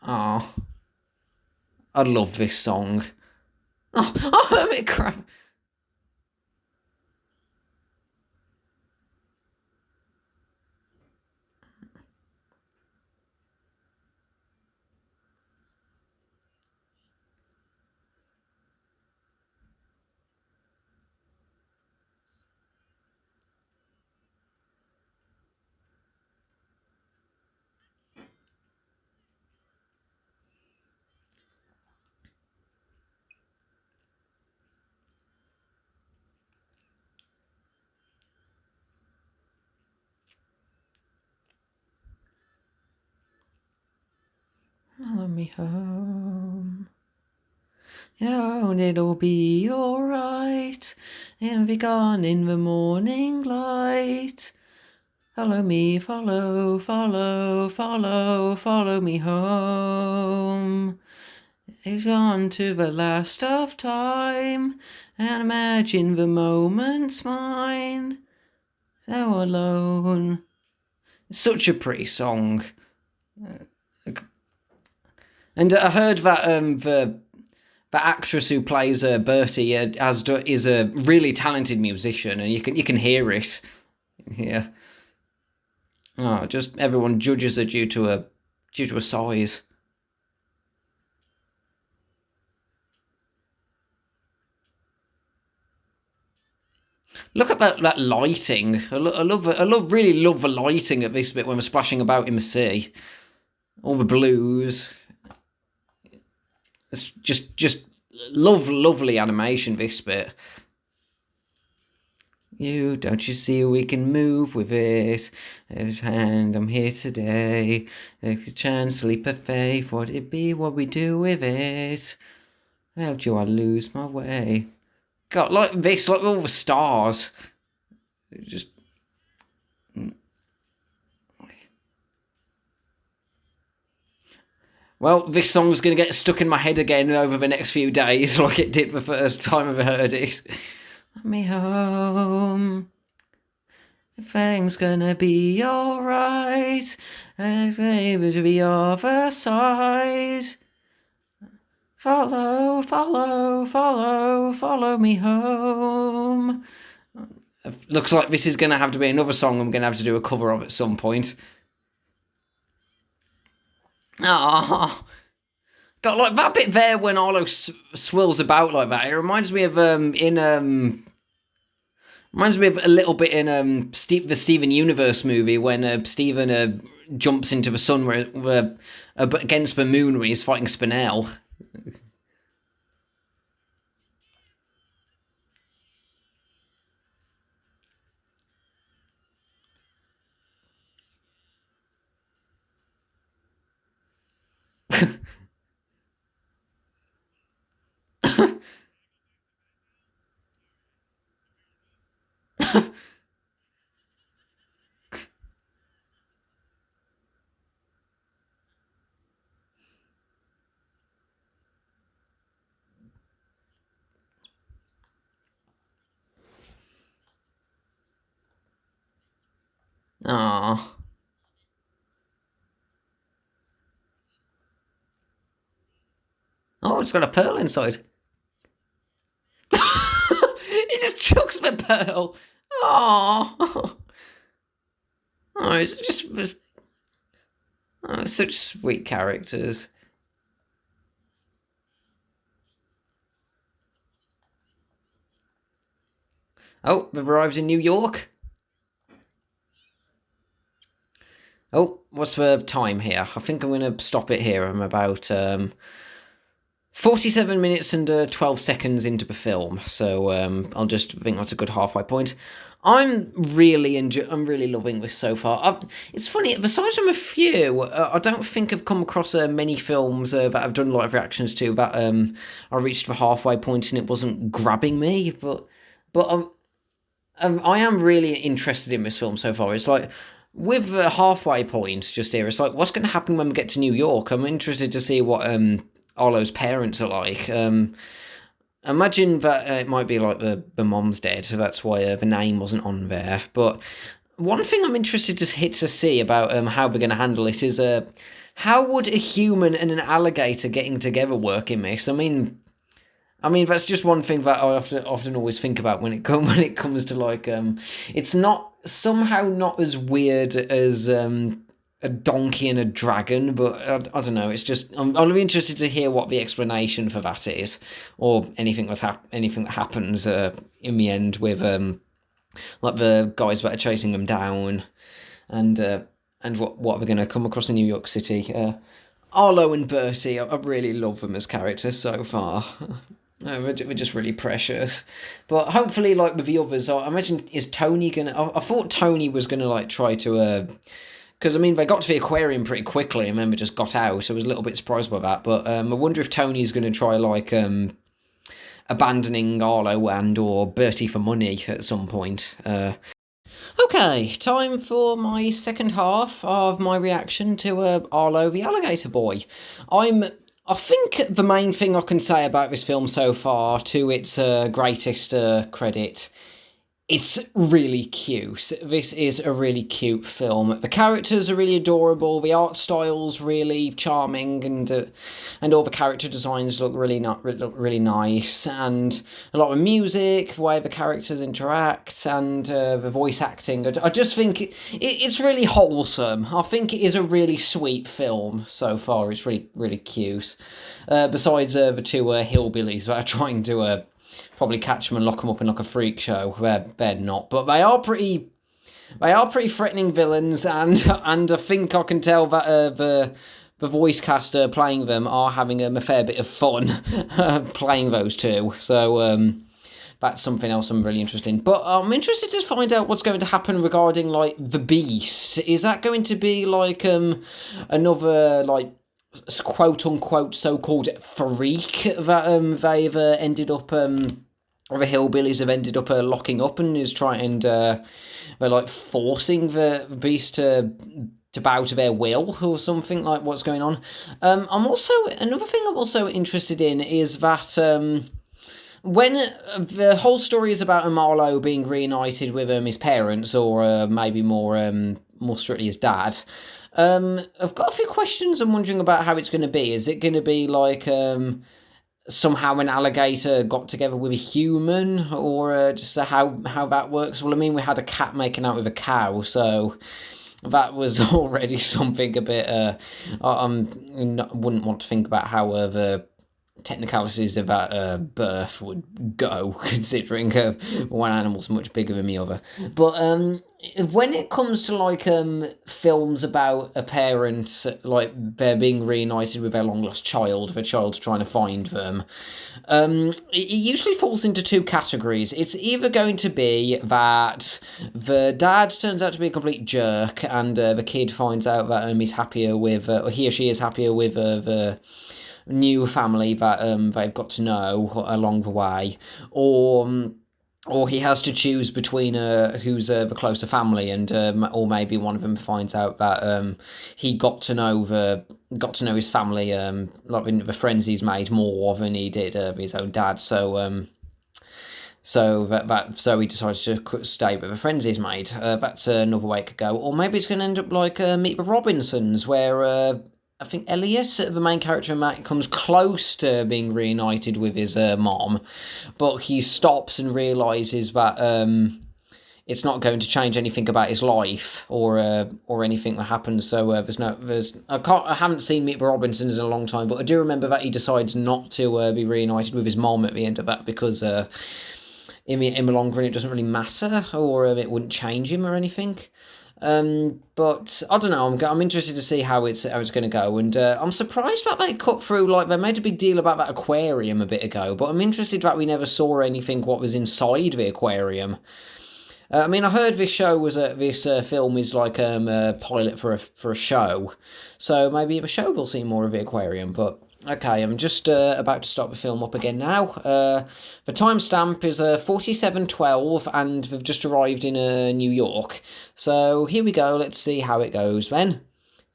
Ah, I love this song. Oh, Hermit Crab. Follow me home. And it'll be alright. And be gone in the morning light. Follow me, follow me home. It's on to the last of time, and imagine the moment's mine. so alone. Such a pretty song. And I heard that the actress who plays Bertie is a really talented musician, and you can hear it. Yeah. Oh, just everyone judges her due to a size. Look at that lighting. Really love the lighting at this bit when we're splashing about in the sea. All the blues. It's just lovely animation. This bit. Don't you see we can move with it? And I'm here today. If you chance leap of faith, what it be? What we do with it? How do I lose my way? God, like this, like all the stars. Just. Well, this song's going to get stuck in my head again over the next few days, like it did the first time I heard it. Let me home. Everything's gonna be alright. Able to be other side. Follow, follow, follow, follow me home. Looks like this is going to have to be another song I'm going to have to do a cover of at some point. Ah, got like that bit there when Arlo swirls about like that. It reminds me of reminds me of a little bit in the Steven Universe movie when Steven jumps into the sun where against the moon when he's fighting Spinel. Ah. Oh, it's got a pearl inside. He just chucks the pearl. Oh. Oh, it's just such sweet characters. Oh, we've arrived in New York. Oh, what's the time here? I think I'm going to stop it here. I'm about 47 minutes and 12 seconds into the film, so I'll just think that's a good halfway point. I'm really loving this so far. It's funny, besides from a few, I don't think I've come across many films that I've done live reactions to that I reached the halfway point and it wasn't grabbing me, but I am really interested in this film so far. It's like, with the halfway point just here, it's like, what's going to happen when we get to New York? I'm interested to see what Arlo's parents are like. Imagine that it might be like the mom's dead, so that's why the name wasn't on there. But one thing I'm interested to see about how they're going to handle it is how would a human and an alligator getting together work in this? I mean that's just one thing that I often always think about when it comes to like it's not somehow not as weird as a donkey and a dragon, but I don't know. It's just I'll be interested to hear what the explanation for that is, or anything that happens in the end with like the guys that are chasing them down, and what we're going to come across in New York City. Arlo and Bertie, I really love them as characters so far. We're just really precious, but hopefully, like with the others, I imagine is Tony gonna? I thought Tony was gonna like try to, because I mean they got to the aquarium pretty quickly. I remember just got out, so I was a little bit surprised by that. But I wonder if Tony's gonna try like abandoning Arlo and or Bertie for money at some point. Okay, time for my second half of my reaction to Arlo the Alligator Boy. I think the main thing I can say about this film so far, to its greatest credit, It's really cute. This is a really cute film. The characters are really adorable. The art style's really charming, and all the character designs look look really nice. And a lot of music, the way the characters interact, and the voice acting. I just think it's really wholesome. I think it is a really sweet film so far. It's really cute. Besides the two hillbillies that are trying to probably catch them and lock them up in like a freak show. They're not, but they are pretty threatening villains, and I think I can tell that the voice caster playing them are having a fair bit of fun playing those two. So that's something else I'm really interested in. But I'm interested to find out what's going to happen regarding like the Beast. Is that going to be like another like quote unquote so-called freak that they've ended up the hillbillies have ended up locking up and is trying and they're like forcing the Beast to bow to their will or something, like what's going on. I'm also another thing I'm also interested in is that when the whole story is about Marlowe being reunited with his parents, or maybe more strictly his dad. I've got a few questions I'm wondering about how it's going to be. Is it going to be like somehow an alligator got together with a human, or just how that works? Well, I mean, we had a cat making out with a cow, so that was already something a bit. I wouldn't want to think about how the technicalities of that birth would go, considering one animal's much bigger than the other. But when it comes to like films about a parent, like they're being reunited with their long lost child, the child's trying to find them, it usually falls into two categories. It's either going to be that the dad turns out to be a complete jerk, and the kid finds out that he's happier with, or he or she is happier with the new family that they've got to know along the way, or he has to choose between who's the closer family, and or maybe one of them finds out that he got to know his family, like the friends he's made, more than he did his own dad. So he decides to stay with the friends he's made. That's another way it could go. Or maybe it's going to end up like Meet the Robinsons, where I think Elliot, the main character, Matt, comes close to being reunited with his mom, but he stops and realises that it's not going to change anything about his life or anything that happens. So I haven't seen Meet the Robinsons in a long time, but I do remember that he decides not to be reunited with his mom at the end of that because in the long run it doesn't really matter, or it wouldn't change him or anything. But I don't know. I'm interested to see how it's going to go, and I'm surprised that they cut through. Like, they made a big deal about that aquarium a bit ago, but I'm interested that we never saw anything what was inside the aquarium. I mean, I heard this show was this film is like a pilot for a show, so maybe the show will see more of the aquarium. But okay, I'm just about to start the film up again now. The timestamp is 47:12, and we've just arrived in New York. So here we go. Let's see how it goes then.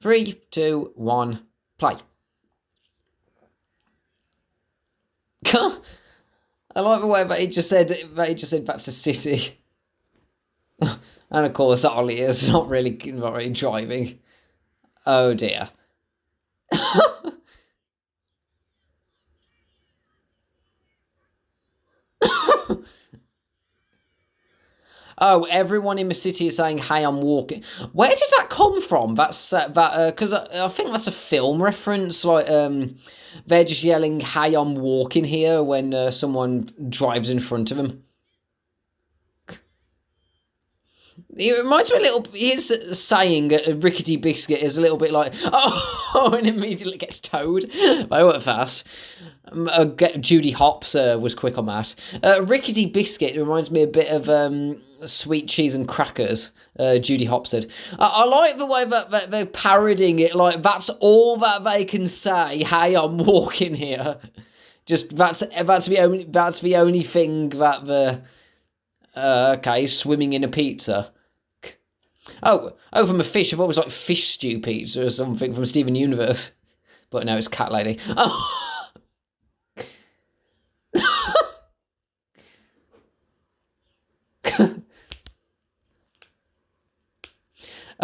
3, 2, 1, play. I like the way that he just said that's a city. And of course, Ollie is not really driving. Oh dear. Oh, everyone in the city is saying, "Hey, I'm walking." Where did that come from? That's because I think that's a film reference. Like, they're just yelling, "Hey, I'm walking here" when someone drives in front of them. It reminds me a little. His saying "rickety biscuit" is a little bit like, "Oh," and immediately gets towed. They weren't fast. Judy Hopps was quick on that. Rickety biscuit reminds me a bit of sweet cheese and crackers. Judy Hopps said. I like the way that they're parodying it. Like, that's all that they can say. Hey, I'm walking here. Just that's the only thing that the okay, swimming in a pizza. Oh, from a fish. I thought it was like fish stew pizza or something from Steven Universe. But no, it's Cat Lady. Oh.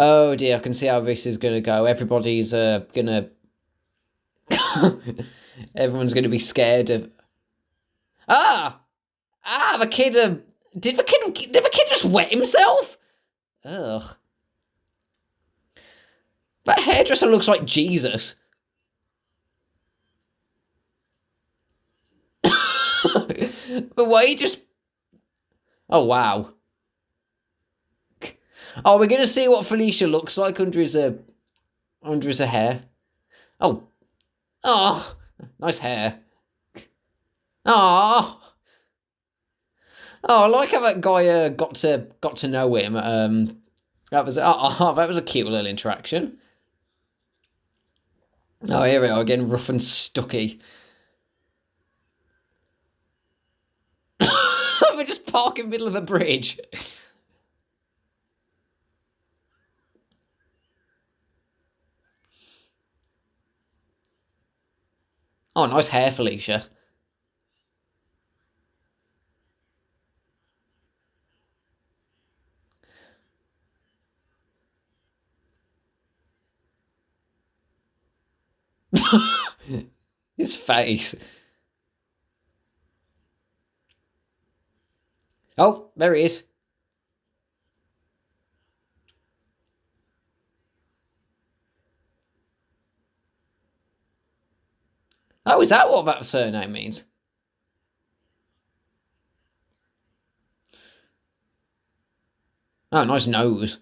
Oh dear, I can see how this is gonna go. Everybody's gonna everyone's gonna be scared of. Ah! The kid did the kid just wet himself? Ugh. That hairdresser looks like Jesus. The way he just. Oh wow. Oh, we're gonna see what Felicia looks like under his hair. Oh, oh, nice hair. Oh, I like how that guy got to know him. That was a cute little interaction. Oh, here we are again, rough and stucky. We just park in the middle of a bridge. Oh, nice hair, Felicia. His face. Oh, there he is. Oh, is that what that surname means? Oh, nice nose.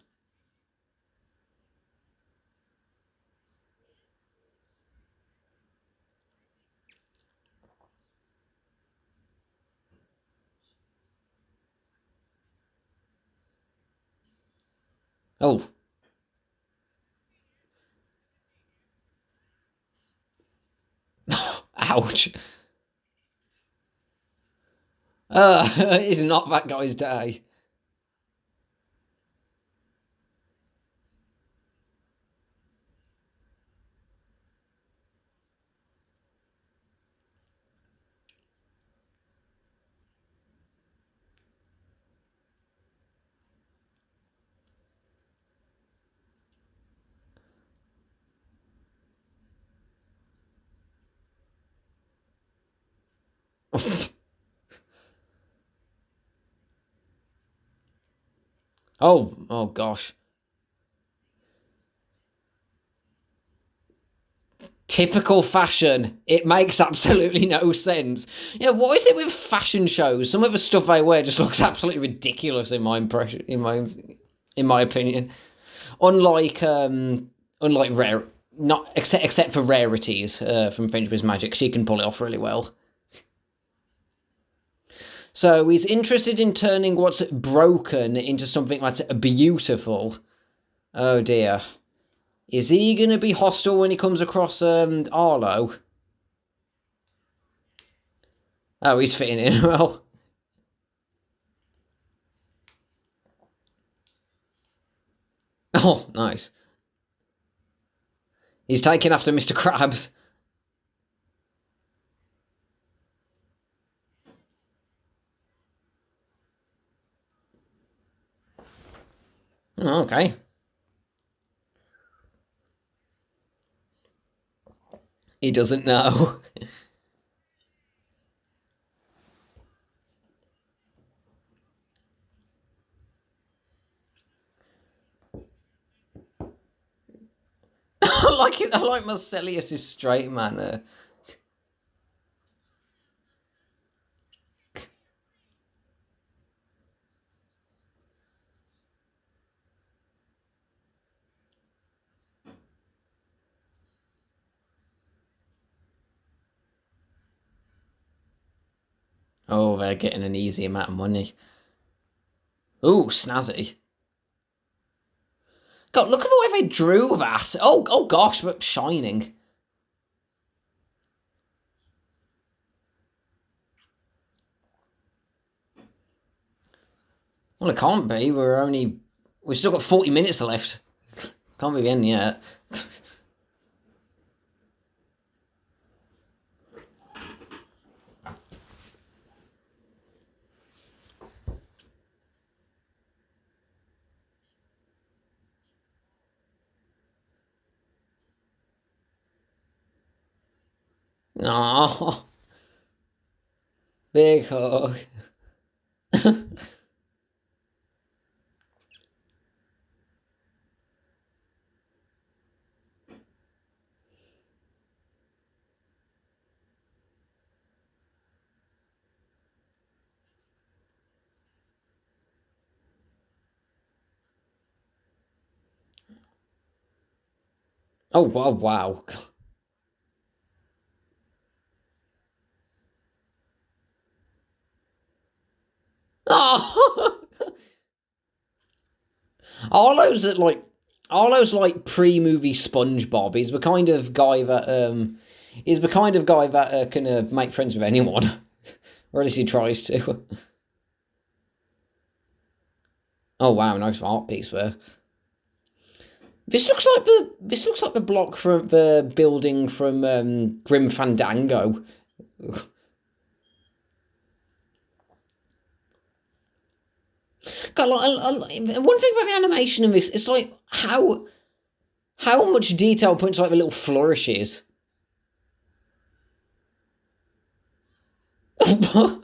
Oh, ouch. It's not that guy's day. Oh gosh. Typical fashion. It makes absolutely no sense. Yeah, what is it with fashion shows? Some of the stuff they wear just looks absolutely ridiculous in my impression. In my opinion, unlike rare, not except for rarities from Friendship is Magic, she can pull it off really well. So he's interested in turning what's broken into something that's beautiful. Oh dear. Is he going to be hostile when he comes across Arlo? Oh, he's fitting in well. Oh, nice. He's taking after Mr. Krabs. Oh, okay. He doesn't know. I like Marcellius' straight manner. Oh, they're getting an easy amount of money. Ooh, snazzy. God, look at the way they drew that. Oh gosh, but shining. Well, it can't be. We've still got 40 minutes left. Can't be the end yet. Oh, big hug. Oh, wow, wow. Oh, Arlo's like pre-movie SpongeBob. He's the kind of guy that can make friends with anyone, or at least he tries to. Oh wow, nice art piece there. This looks like the block from the building from Grim Fandango. God, one thing about the animation in this, it's like how much detail put into like the little flourishes. Of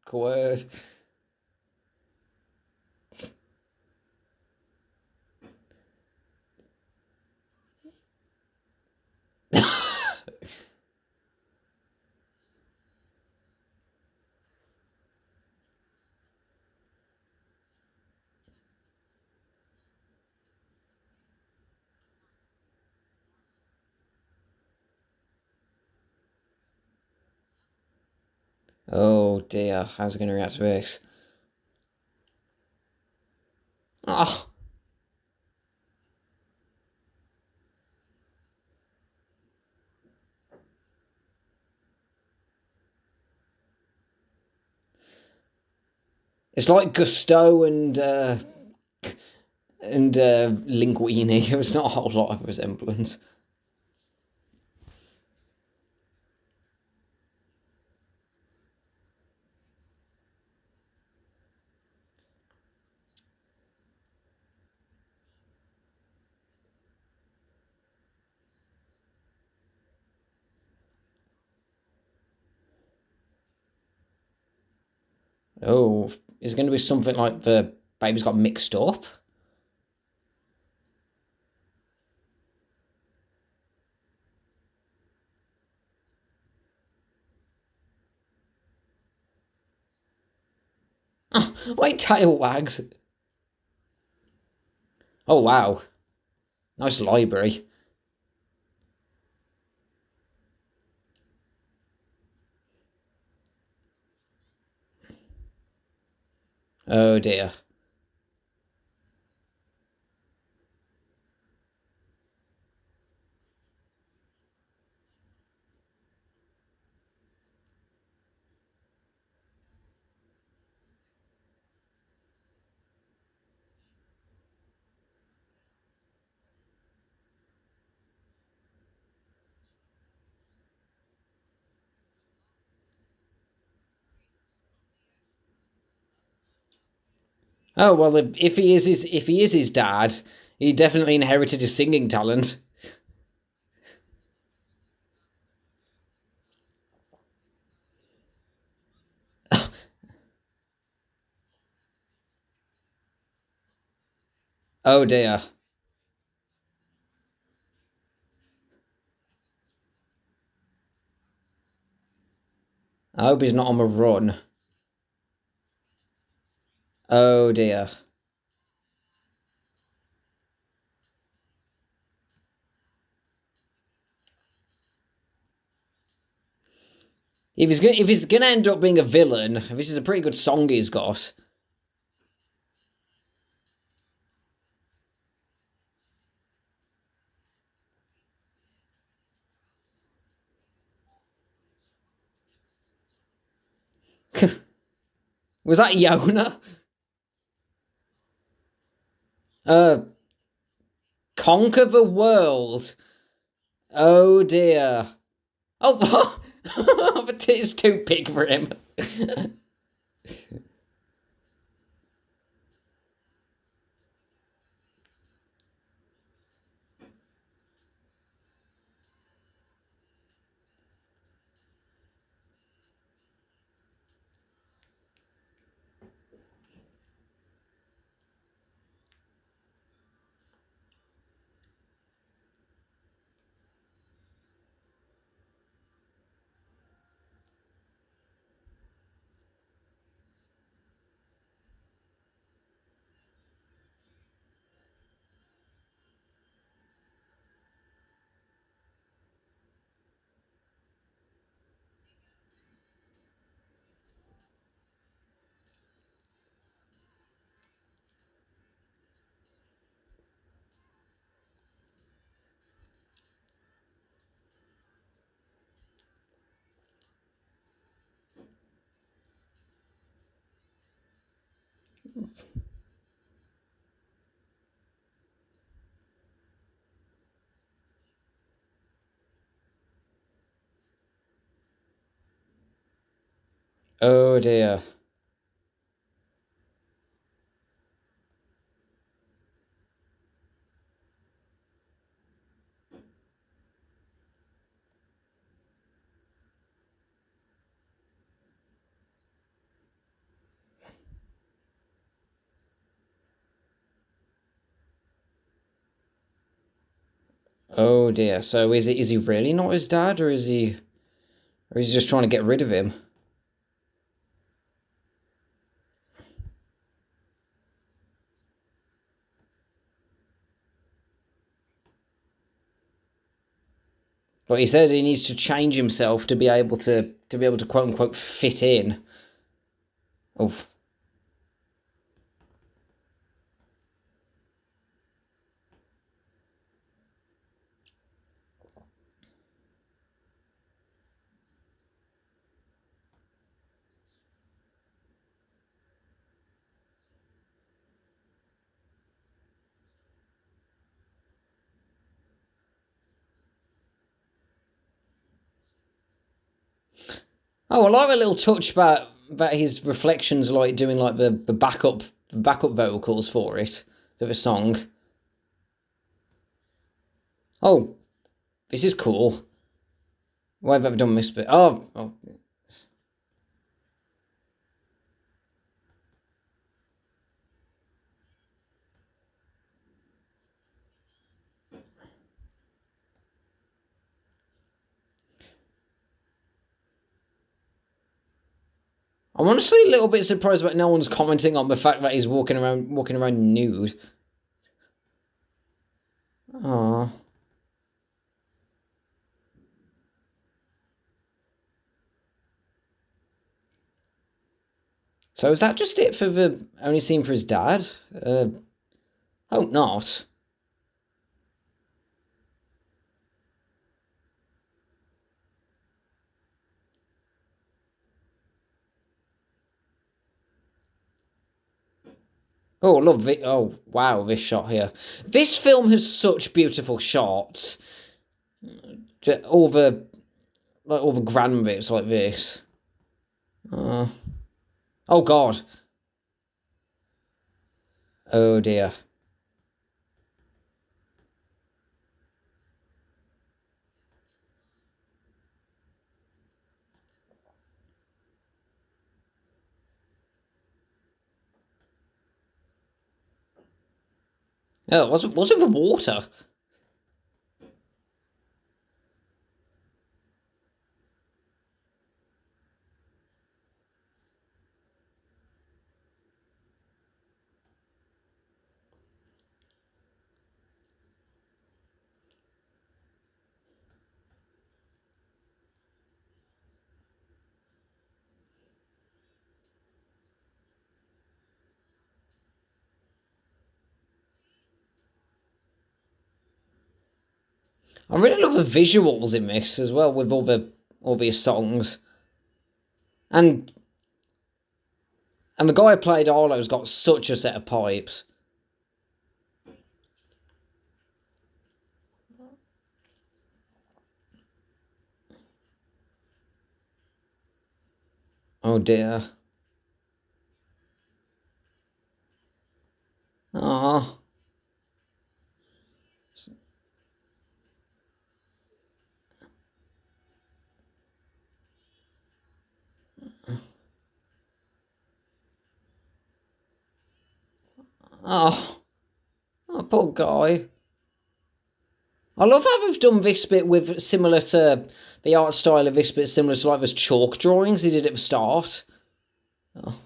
course. Oh dear, how's it going to react to this? Oh, it's like Gusteau and Linguini. It was not a whole lot of resemblance. Oh, is it going to be something like the babies got mixed up? Oh, wait, tail wags. Oh wow, nice library. Oh dear. Oh well, if he is his dad, he definitely inherited his singing talent. Oh dear. I hope he's not on the run. Oh dear. If he's gonna end up being a villain, this is a pretty good song he's got. Was that Yona? Uh, Conquer the world. Oh dear. Oh, but it's too big for him. Oh dear. Oh dear. So is he really not his dad, or is he just trying to get rid of him? But he said he needs to change himself to be able to quote unquote fit in. Oh, oh, I like a little touch about his reflections, like doing like the backup vocals for it of a song. Oh, this is cool. Why have I ever done this bit? Oh. I'm honestly a little bit surprised that no one's commenting on the fact that he's walking around nude. Oh. So is that just it for the only scene for his dad? Hope not. Oh, love it. Oh, wow, this shot here. This film has such beautiful shots. All the all the grand bits like this. Uh, oh God. Oh dear. Oh, was it the water? I really love the visuals in this as well with all these songs. And and the guy who played Arlo's got such a set of pipes. Oh dear. Ah. Oh. Oh, poor guy. I love how they've done this bit with similar to the art style of this bit, similar to like those chalk drawings he did at the start. Oh,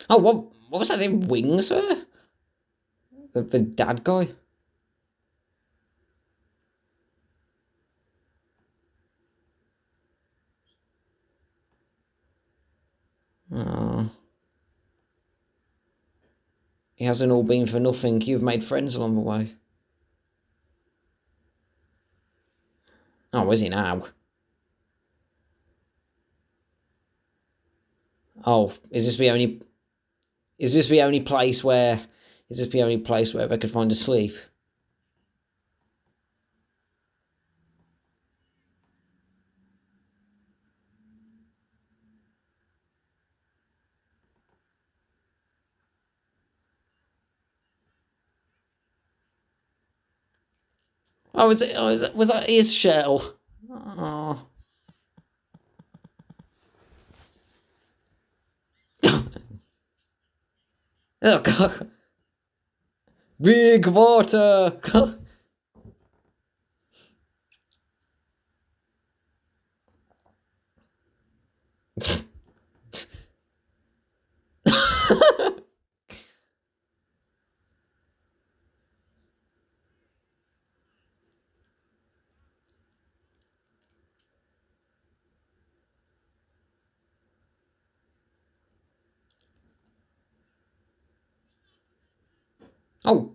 oh what was that in Wings there? The dad guy? Oh. It hasn't all been for nothing. You've made friends along the way. Oh, is he now? Oh, is this the only... Is this the only place where... Is this the only place where they could find a sleep? Oh, was that his shell? Oh. Oh, God. Big water! Oh.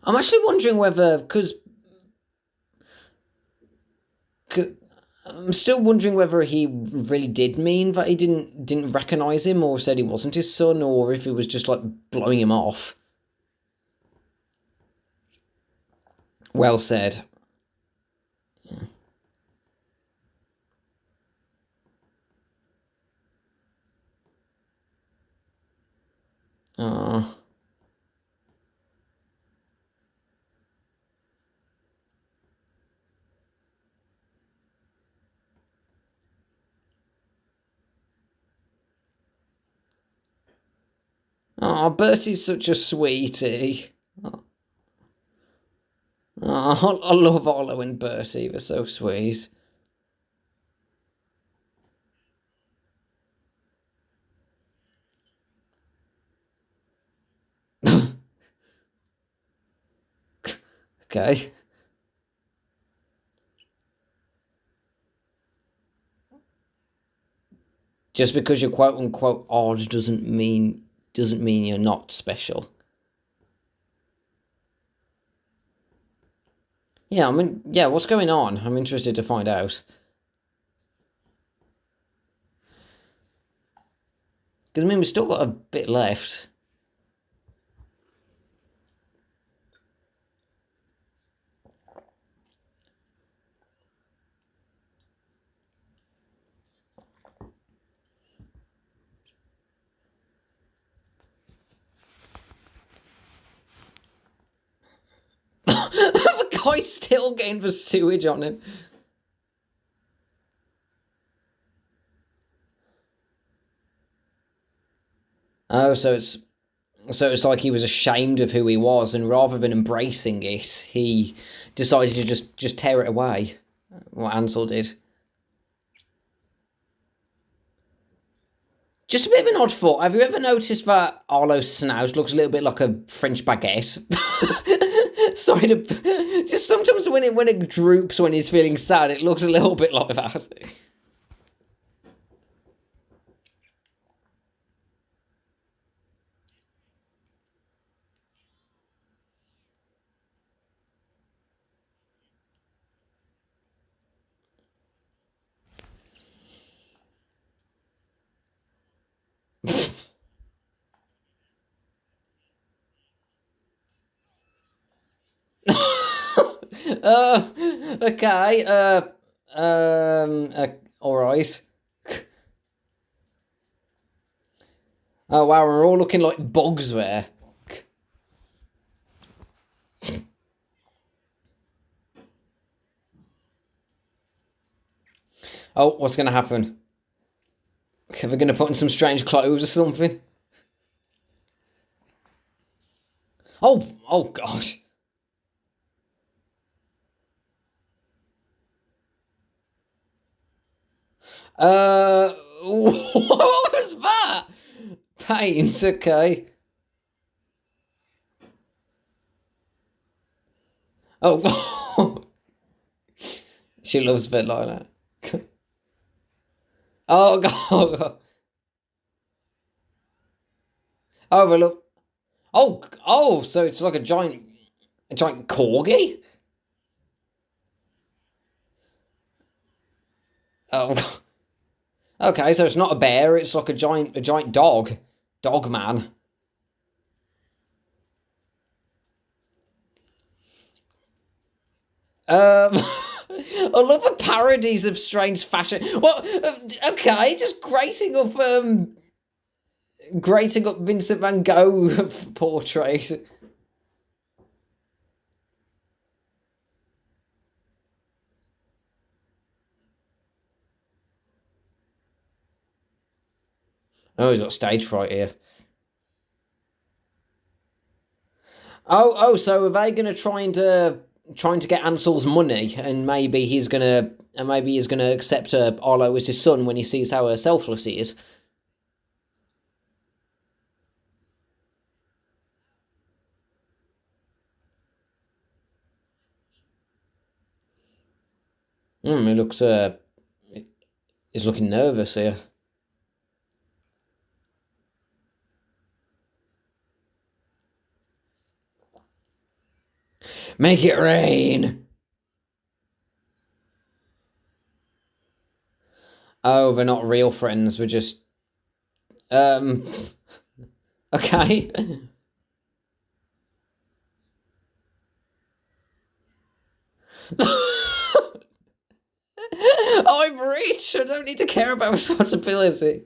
I'm actually wondering whether... Because... I'm still wondering whether he really did mean that he didn't recognise him, or said he wasn't his son, or if he was just, like, blowing him off. Well said. Oh. Oh, Bertie's such a sweetie. Oh, I love Arlo and Bertie. They're so sweet. Okay. Just because you're quote unquote odd doesn't mean you're not special. Yeah, I mean, yeah, what's going on? I'm interested to find out. Because, I mean, we've still got a bit left. The guy's still getting the sewage on him. Oh, so it's like he was ashamed of who he was, and rather than embracing it, he decided to just tear it away. What Ansel did. Just a bit of an odd thought. Have you ever noticed that Arlo's snout looks a little bit like a French baguette? Sorry to... Just sometimes when it droops when he's feeling sad, it looks a little bit like that. uh, okay. All right. Oh wow, we're all looking like bugs there. Oh, what's going to happen? Okay, we're going to put in some strange clothes or something. Oh gosh. What was that? Paint, okay. Oh, she loves a bit like that. Oh, God. Oh, well, look. Oh, so it's like a giant corgi? Oh, okay, so it's not a bear, it's like a giant dog. Dog man. I love the parodies of strange fashion. Well, okay, just grating up Vincent Van Gogh portrait. Oh, he's got stage fright here. So are they going to trying to get Ansel's money, and maybe he's gonna accept Arlo as his son when he sees how selfless he is. He looks he's looking nervous here. Make it rain. Oh, they're not real friends. We're just um. Okay. I'm rich. I don't need to care about responsibility.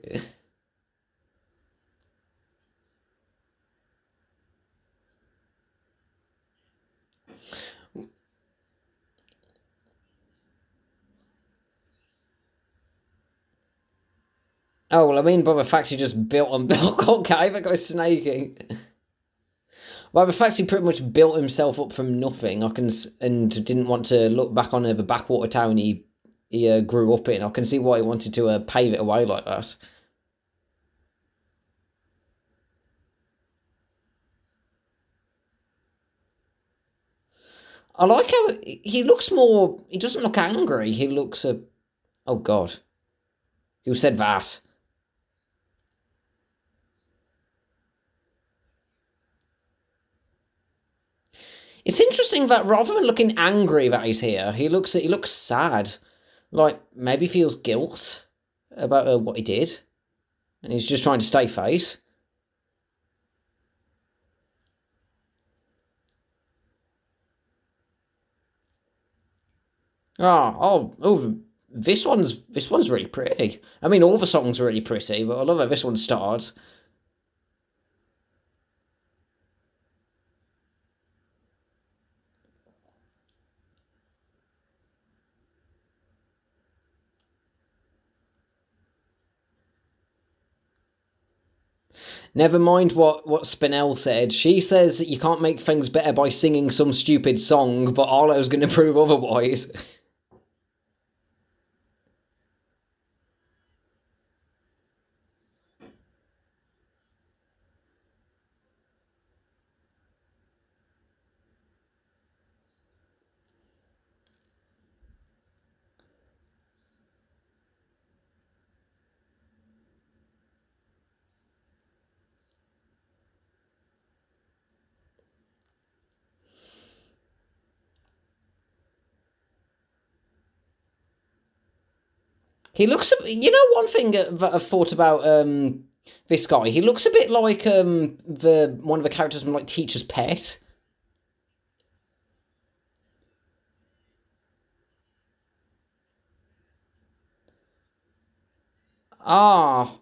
Oh well, I mean, by the fact he just built on. Okay, that guy's snaking. Well, the fact he pretty much built himself up from nothing, and didn't want to look back on the backwater town he grew up in. I can see why he wanted to pave it away like that. I like how he looks more. He doesn't look angry. He looks oh God, who said that? It's interesting that rather than looking angry that he's here, he looks sad. Like maybe feels guilt about what he did, and he's just trying to stay face. This one's really pretty. I mean, all the songs are really pretty, but I love how this one starts. Never mind what Spinell said. She says that you can't make things better by singing some stupid song, but Arlo's going to prove otherwise. He looks. You know, one thing that I've thought about this guy. He looks a bit like the one of the characters from like Teacher's Pet. Ah,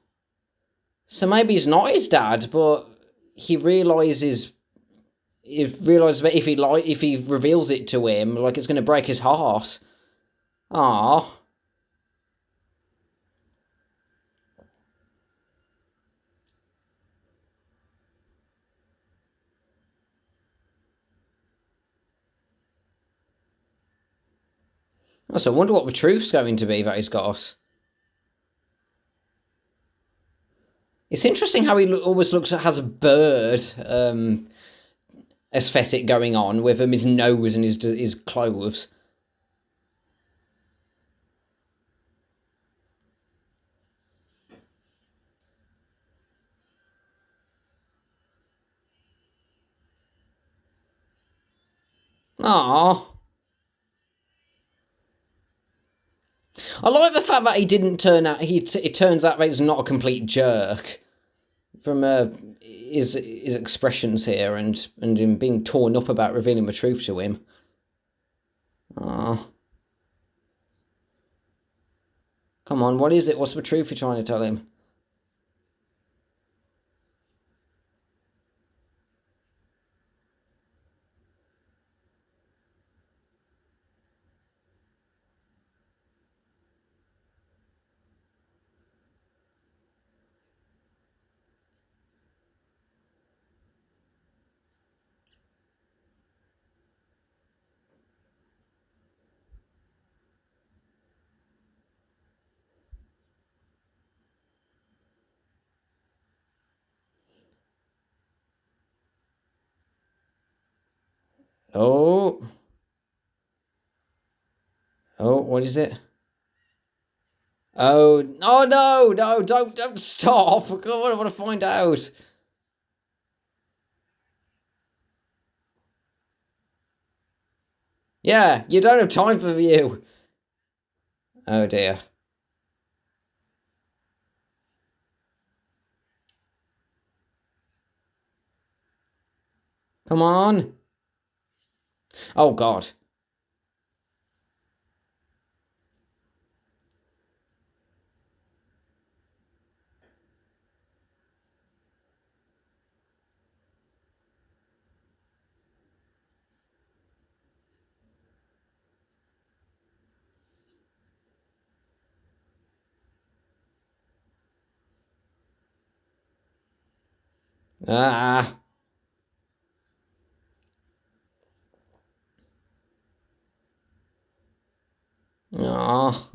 so maybe he's not his dad, but he realizes that if he reveals it to him, like it's going to break his heart. Ah, so I wonder what the truth's going to be that he's got. It's interesting how he always looks has a bird aesthetic going on with his nose and his clothes. Ah, I like the fact that he didn't turn out. It turns out that he's not a complete jerk from his expressions here and him being torn up about revealing the truth to him. Ah, come on, what is it? What's the truth you're trying to tell him? Oh, oh, what is it? Oh, oh no, no, don't stop. God, I want to find out. Yeah, you don't have time for you. Oh dear. Come on. Oh God. Ah. Oh.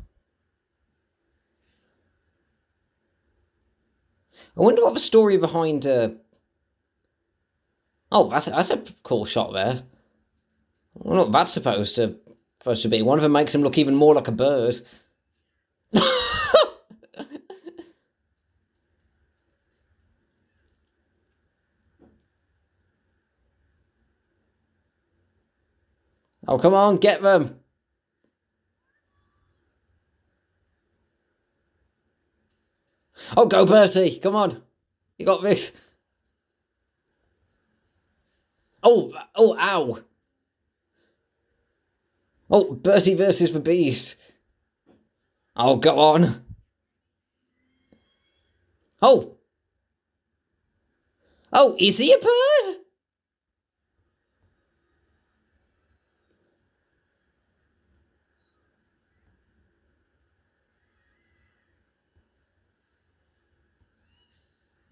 I wonder what the story behind. Oh, that's a cool shot there. I wonder what that's supposed to be. One of them makes him look even more like a bird. Oh, come on, get them. Oh, go Bertie. Come on. You got this. Oh, oh, ow. Oh, Bertie versus the Beast. Oh, go on. Oh. Oh, is he a bird?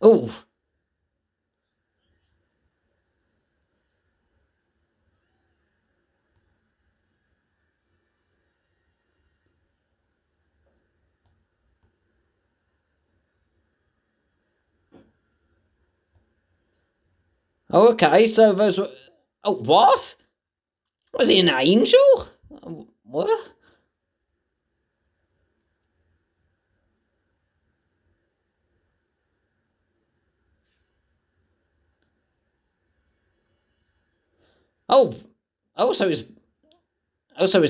Oh. Oh, okay, so those were. Oh, what? Was he an angel? What? Oh, oh, so he's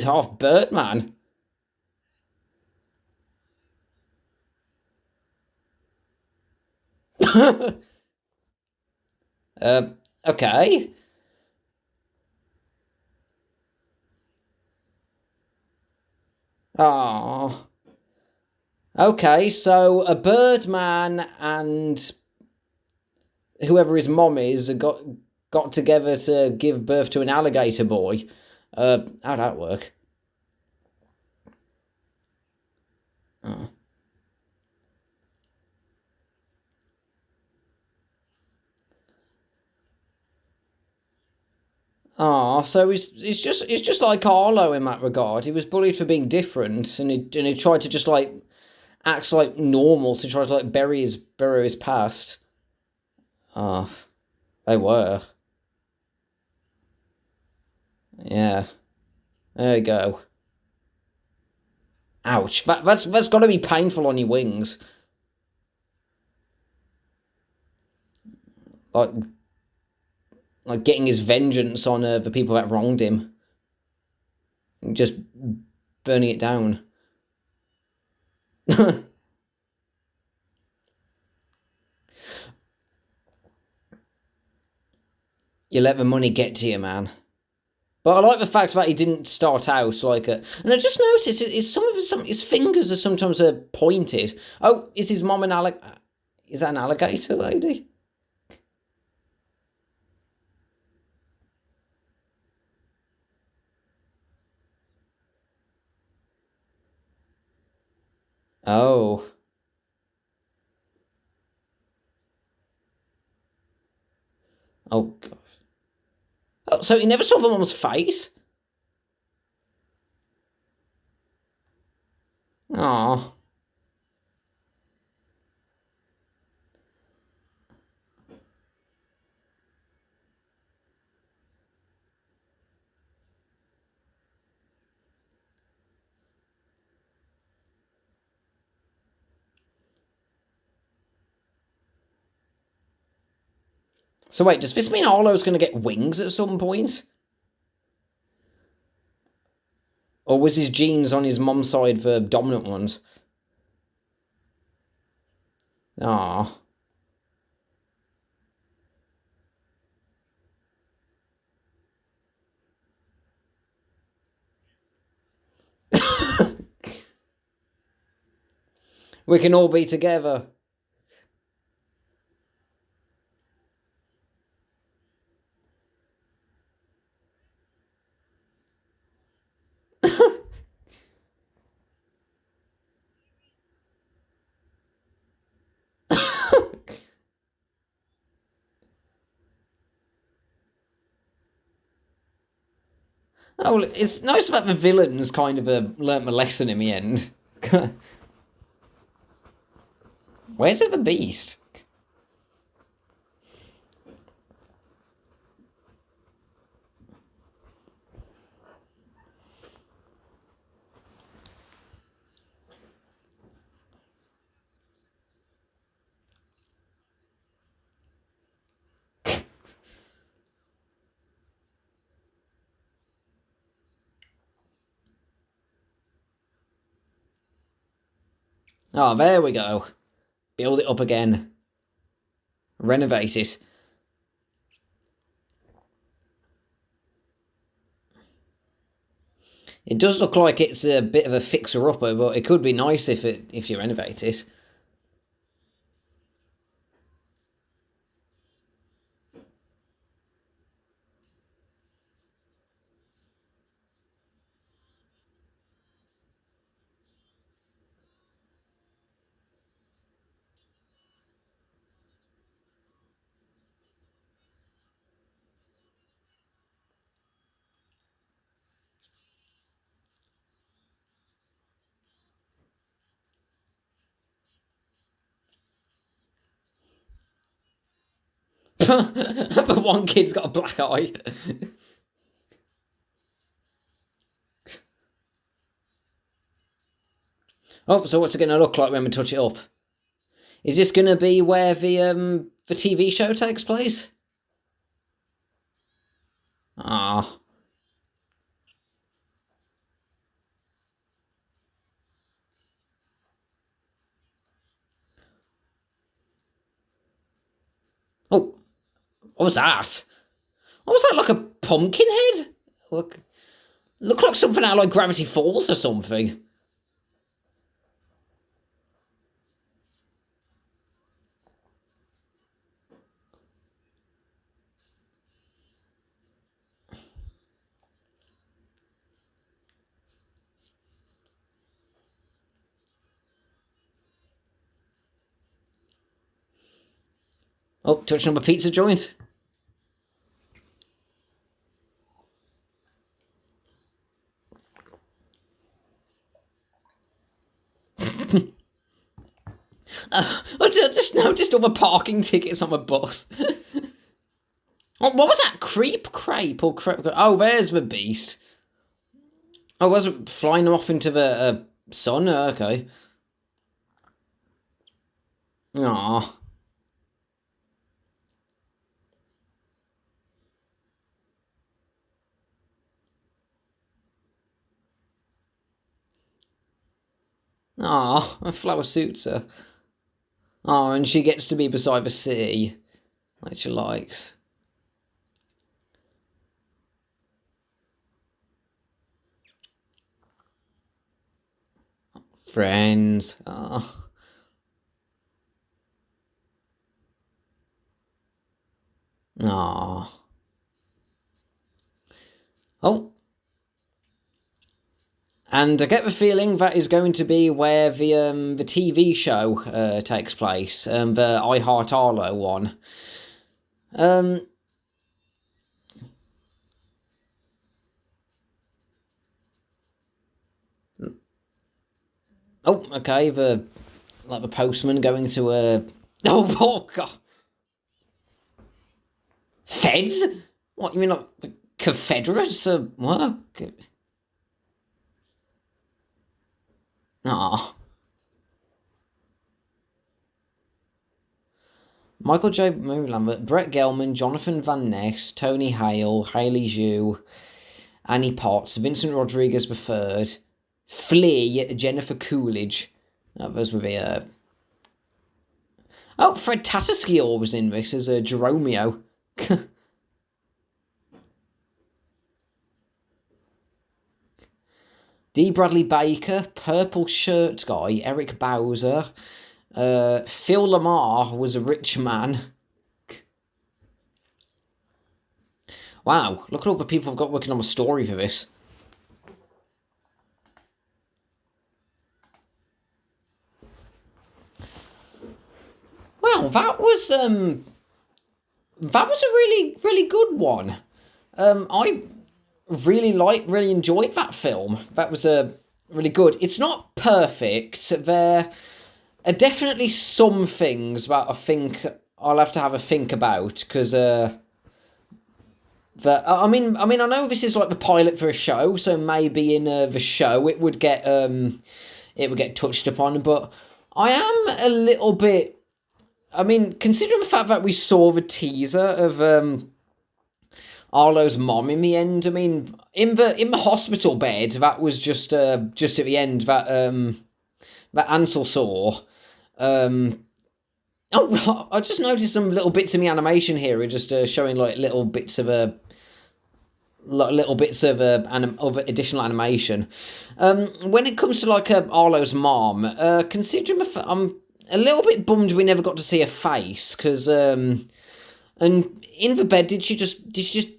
half Birdman. uh, okay. Oh, okay. So a Birdman and whoever his mom is got together to give birth to an alligator boy. How'd that work? Oh. Ah, so he's just like Arlo in that regard. He was bullied for being different, and he tried to just like acts like normal to try to like bury his past. Oh, they were. Yeah. There you go. Ouch. That's got to be painful on your wings. Like getting his vengeance on the people that wronged him. And just burning it down. You let the money get to you, man. But I like the fact that he didn't start out like a. And I just noticed his fingers are sometimes pointed. Oh, is his mom an Is that an alligator lady? Oh. Oh gosh. Oh, so he never saw the mom's face? Aw. So wait, does this mean Arlo's going to get wings at some point? Or was his genes on his mum's side the dominant ones? Ah. We can all be together. Oh, it's nice that the villains kind of learnt the lesson in the end. Where's the beast? Oh, there we go. Build it up again. Renovate it. It does look like it's a bit of a fixer-upper, but it could be nice if you renovate it. But one kid's got a black eye. Oh, so what's it going to look like when we touch it up? Is this going to be where the TV show takes place? Ah. Oh, what was that? What was that, like a pumpkin head? Look like something out of like Gravity Falls or something. Oh, touching up a pizza joint. I just noticed all the parking tickets on the bus. What was that? Crepe or crepe? Oh, there's the beast. Oh, was it flying off into the sun? Okay. Aww. Aww, a flower suits her. Oh, and she gets to be beside the sea, like she likes. Friends. Oh. Aww. Oh. And I get the feeling that is going to be where the TV show takes place, the I Heart Arlo one. Um, oh, okay, the postman going to a oh god, Feds? What you mean like the Confederates? What? Ah, Michael J. Mary Lambert, Brett Gelman, Jonathan Van Ness, Tony Hale, Haley Zhu, Annie Potts, Vincent Rodriguez III, Flea, Jennifer Coolidge. Those would be oh, Fred Tatasciore was in this as Jeromeo. D. Bradley Baker, Purple Shirt Guy, Eric Bowser, Phil Lamar was a rich man. Wow, look at all the people I've got working on a story for this. Wow, that was a really good one. I really enjoyed that film. That was really good. It's not perfect. There are definitely some things that I think I'll have to have a think about because I mean I know this is like the pilot for a show, so maybe in the show it would get touched upon. But I am a little bit. I mean, considering the fact that we saw the teaser of Arlo's mom in the end. I mean, in the hospital bed, that was just at the end that Ansel saw. Oh, I just noticed some little bits in the animation here, just showing like little bits of of additional animation. When it comes to like Arlo's mom, considering I'm a little bit bummed we never got to see her face because and in the bed, did she just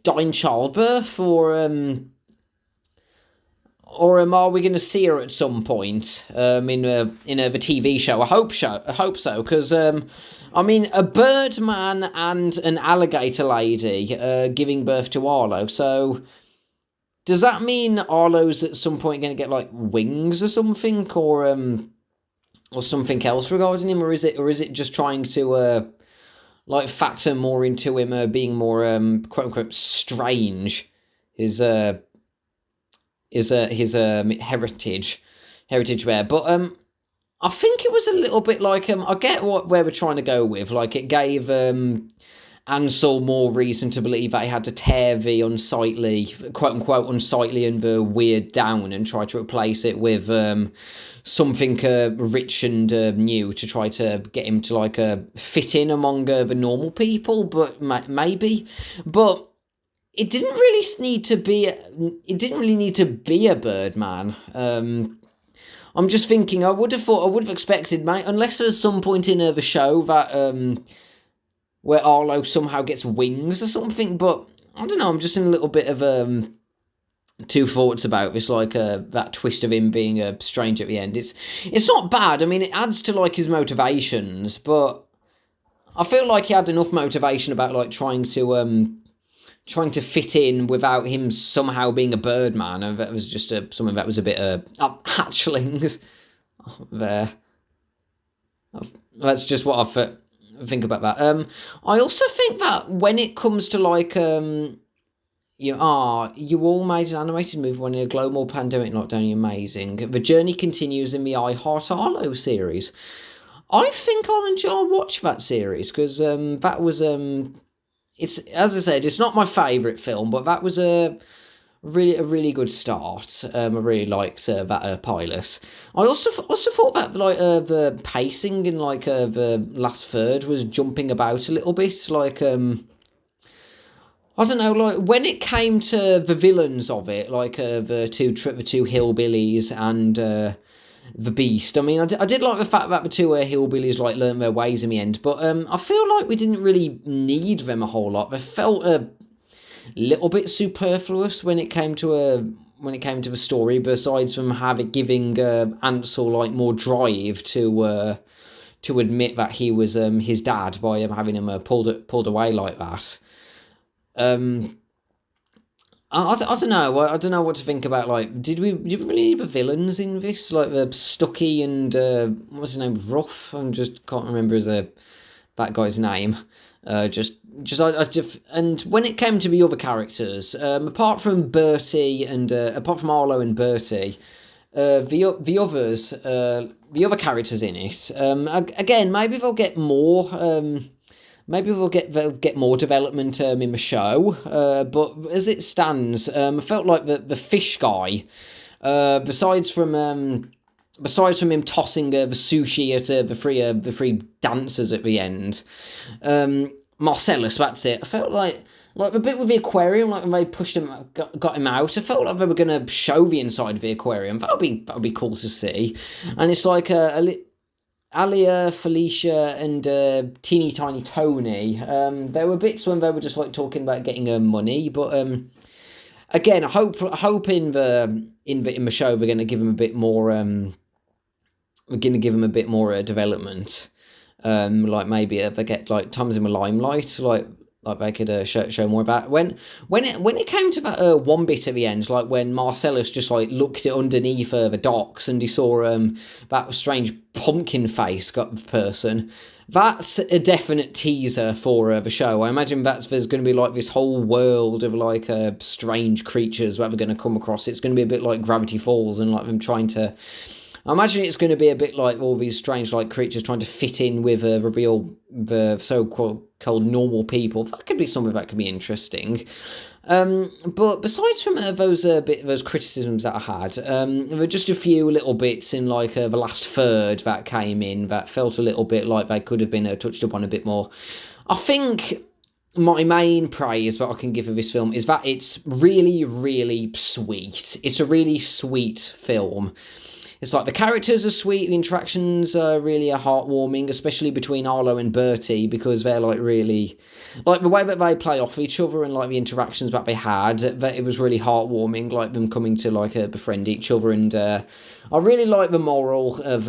die in childbirth, or are we going to see her at some point in the TV show? I hope so, because I mean, a birdman and an alligator lady giving birth to Arlo. So does that mean Arlo's at some point going to get like wings or something, or something else regarding him, or is it just trying to like factor more into him being more quote unquote strange, his heritage there. But I think it was a little bit like I get where we're trying to go with, like it gave Ansel more reason to believe that he had to tear the unsightly, quote unquote unsightly, and the weird down and try to replace it with something rich and new to try to get him to like fit in among the normal people. But maybe, but it didn't really need to be. It didn't really need to be a Birdman. I'm just thinking. I would have expected, mate, unless there's some point in the show that where Arlo somehow gets wings or something. But I don't know. I'm just in a little bit of two thoughts about this, like that twist of him being a stranger at the end. It's not bad. I mean, it adds to like his motivations, but I feel like he had enough motivation about like trying to fit in without him somehow being a Birdman, and that was just something that was a bit hatchlings there. That's just what think about that. I also think that when it comes to like you all made an animated movie when in a global pandemic lockdown. Amazing. The journey continues in the I Heart Arlo series. I think I'll watch that series because that was it's, as I said, it's not my favourite film, but that was a really good start. I really liked that pilot. I also thought that like the pacing in like the last third was jumping about a little bit. Like I don't know, like when it came to the villains of it, like the two hillbillies and the Beast. I mean, I did like the fact that the two hillbillies like learned their ways in the end, but I feel like we didn't really need them a whole lot. They felt a little bit superfluous when it came to the story. Besides from giving Ansel like more drive to admit that he was his dad by having him pulled away like that. Um, I don't know. I don't know what to think about. Like, did we really need the villains in this? Like the Stucky and what's his name? Ruff. I just can't remember that guy's name. I just and when it came to the other characters, apart from Arlo and Bertie, the other characters in it, again, maybe they'll get more. Maybe they'll get more development in the show, but as it stands, I felt like the fish guy, besides from him tossing the sushi at the three dancers at the end, Marcellus, that's it. I felt like the bit with the aquarium, like when they pushed him, got him out. I felt like they were going to show the inside of the aquarium. That would be cool to see, and it's like Alia, Felicia, and teeny tiny Tony. There were bits when they were just like talking about getting money, but again, I hope in the show we're going to give them a bit more. We're going to give them a bit more development. Like maybe they get like times in the limelight, like they could show more about when it came to that one bit at the end, like when Marcellus just like looked at underneath the docks and he saw that strange pumpkin face person. That's a definite teaser for the show. I imagine there's going to be like this whole world of like strange creatures that we're going to come across. It's going to be a bit like Gravity Falls and like them trying to. I imagine it's going to be a bit like all these strange like creatures trying to fit in with the so-called normal people. That could be something that could be interesting. But besides from those criticisms that I had, there were just a few little bits in like the last third that came in that felt a little bit like they could have been touched upon a bit more. I think my main praise that I can give of this film is that it's really, really sweet. It's a really sweet film. It's like the characters are sweet, the interactions are really heartwarming, especially between Arlo and Bertie, because they're like really, like the way that they play off each other and like the interactions that they had, that it was really heartwarming, like them coming to like befriend each other. And I really like the moral of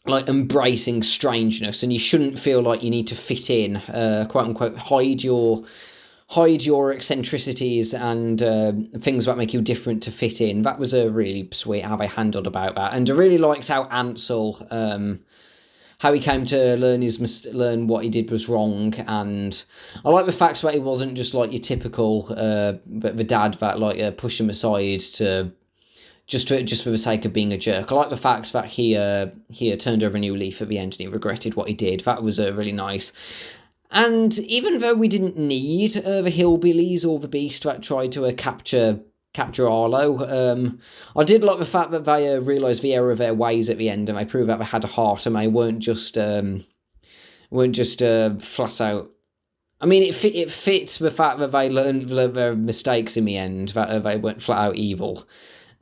like embracing strangeness, and you shouldn't feel like you need to fit in, quote unquote, hide your eccentricities and things that make you different to fit in. That was a really sweet how they handled about that, and I really liked how Ansel, how he came to learn what he did was wrong, and I like the fact that he wasn't just like your typical, but the dad that like pushed him aside to. Just for the sake of being a jerk. I like the fact that he turned over a new leaf at the end and he regretted what he did. That was really nice. And even though we didn't need the hillbillies or the beast that tried to capture Arlo, I did like the fact that they realised the error of their ways at the end, and they proved that they had a heart and they weren't just flat out. I mean, it fits the fact that they learned their mistakes in the end, that they weren't flat out evil.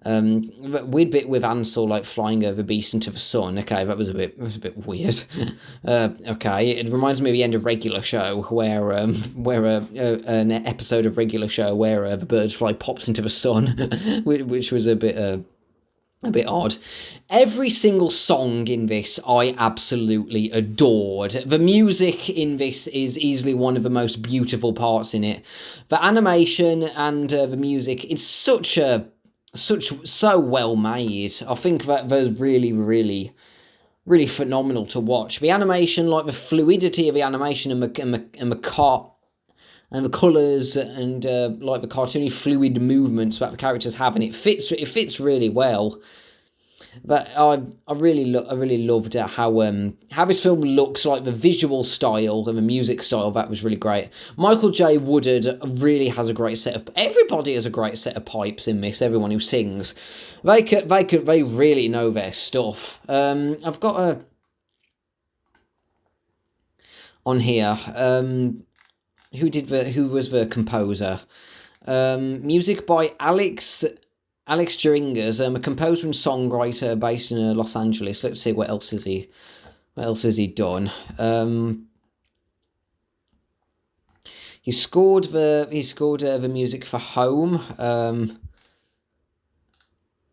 Weird bit with Ansel like flying over the beast into the sun. Okay, that was a bit weird. Okay, it reminds me of the end of Regular Show, where an episode of Regular Show where the bird's fly pops into the sun, which was a bit odd. Every single song in this I absolutely adored. The music in this is easily one of the most beautiful parts in it. The animation and the music, it's so well made. I think that there's really, really really phenomenal to watch. The animation, like the fluidity of the animation and the car and the colours and like the cartoony fluid movements that the characters have, and it fits really well. But I really loved how this film looks, like the visual style and the music style. That was really great. Michael J. Woodard really has a great set of. Everybody has a great set of pipes in this. Everyone who sings, they really know their stuff. I've got a on here. Who was the composer? Music by Alex Duringas, a composer and songwriter based in Los Angeles. Let's see what else has he done. He scored the music for Home.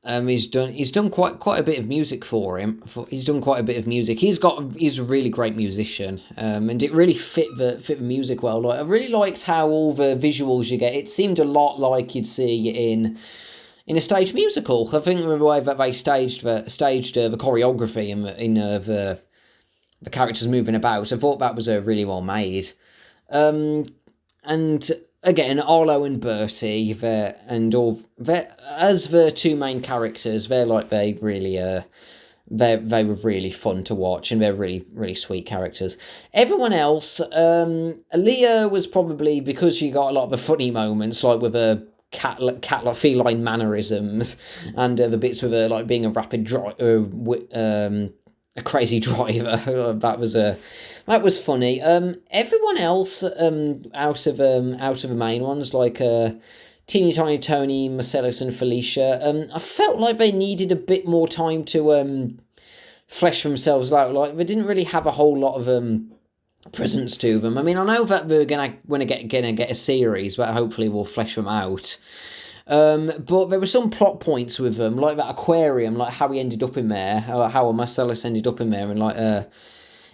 He's done quite a bit of music for him. He's done quite a bit of music. He's a really great musician, and it really fit the music well. Like, I really liked how all the visuals you get. It seemed a lot like you'd see in a stage musical. I think the way that they staged the choreography in the characters moving about, I thought that was really well made. And again, Arlo and Bertie, as the two main characters, they were really fun to watch, and they're really, really sweet characters. Everyone else, Aaliyah was probably, because she got a lot of the funny moments, like with her cat like feline mannerisms, and the bits with her like being a rapid driver, a crazy driver. That was funny. Everyone else, out of the main ones, like Teeny Tiny Tony, Marcellus, and Felicia, I felt like they needed a bit more time to flesh themselves out. Like, they didn't really have a whole lot of presence to them. I mean, I know that we're gonna get a series, but hopefully we'll flesh them out. But there were some plot points with them, like that aquarium, like how he ended up in there, how Marcellus ended up in there, and like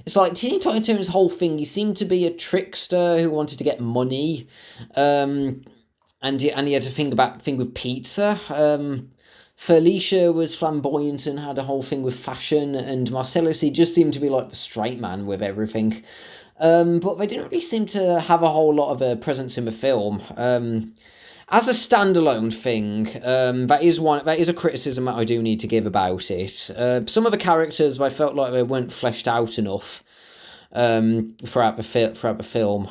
it's like Teeny Tiny Tony's whole thing. He seemed to be a trickster who wanted to get money, and he had to thing with pizza. Felicia was flamboyant and had a whole thing with fashion, and Marcellus, he just seemed to be like the straight man with everything. But they didn't really seem to have a whole lot of a presence in the film. As a standalone thing, that is a criticism that I do need to give about it. Some of the characters, I felt like they weren't fleshed out enough throughout the film.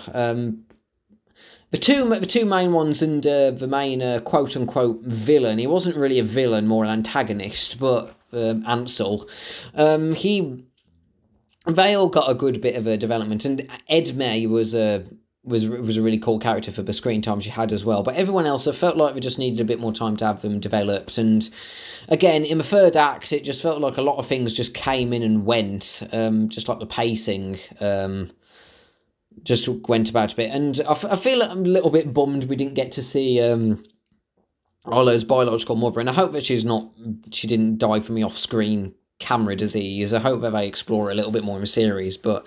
The two main ones, and the main quote unquote villain, he wasn't really a villain, more an antagonist, but Ansel, they all got a good bit of a development, and Edme was a really cool character for the screen time she had as well. But everyone else, I felt like we just needed a bit more time to have them developed. And again, in the third act, it just felt like a lot of things just came in and went, just like the pacing just went about a bit. And I feel like I'm a little bit bummed we didn't get to see Arlo's biological mother, and I hope that she didn't die from the off-screen camera disease. I hope that they explore it a little bit more in the series, but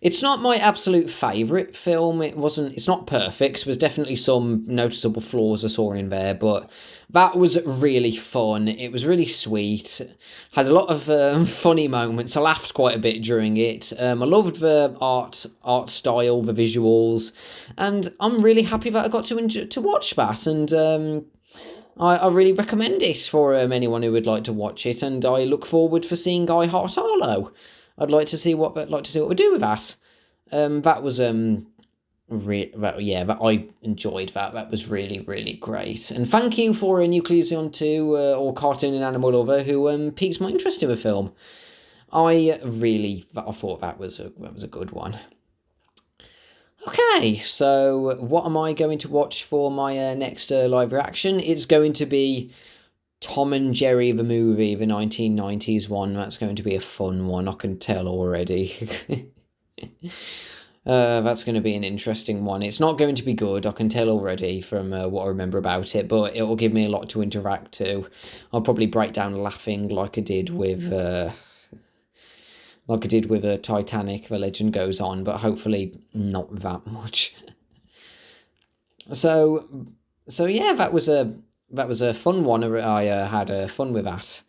it's not my absolute favourite film. It's not perfect. There's definitely some noticeable flaws I saw in there, but that was really fun. It was really sweet. Had a lot of funny moments. I laughed quite a bit during it. I loved the art style, the visuals, and I'm really happy that I got to watch that. And I really recommend it for anyone who would like to watch it, and I look forward for seeing I Heart Arlo. I'd like to see what we do with that. That was that I enjoyed that. That was really, really great. And thank you for Nucleus 2 or Cartoon and Animal Lover who piqued my interest in the film. I thought that was a good one. Okay, so what am I going to watch for my next live reaction? It's going to be Tom and Jerry the movie, the 1990s one. That's going to be a fun one, I can tell already. That's going to be an interesting one. It's not going to be good, I can tell already from what I remember about it, but it will give me a lot to interact to. I'll probably break down laughing like I did with Titanic, The Legend Goes On, but hopefully not that much. So yeah, that was a fun one. I had fun with that.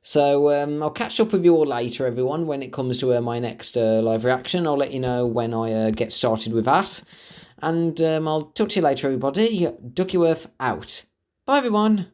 So I'll catch up with you all later, everyone, when it comes to my next live reaction. I'll let you know when I get started with that. And I'll talk to you later, everybody. Duckyworth out. Bye, everyone.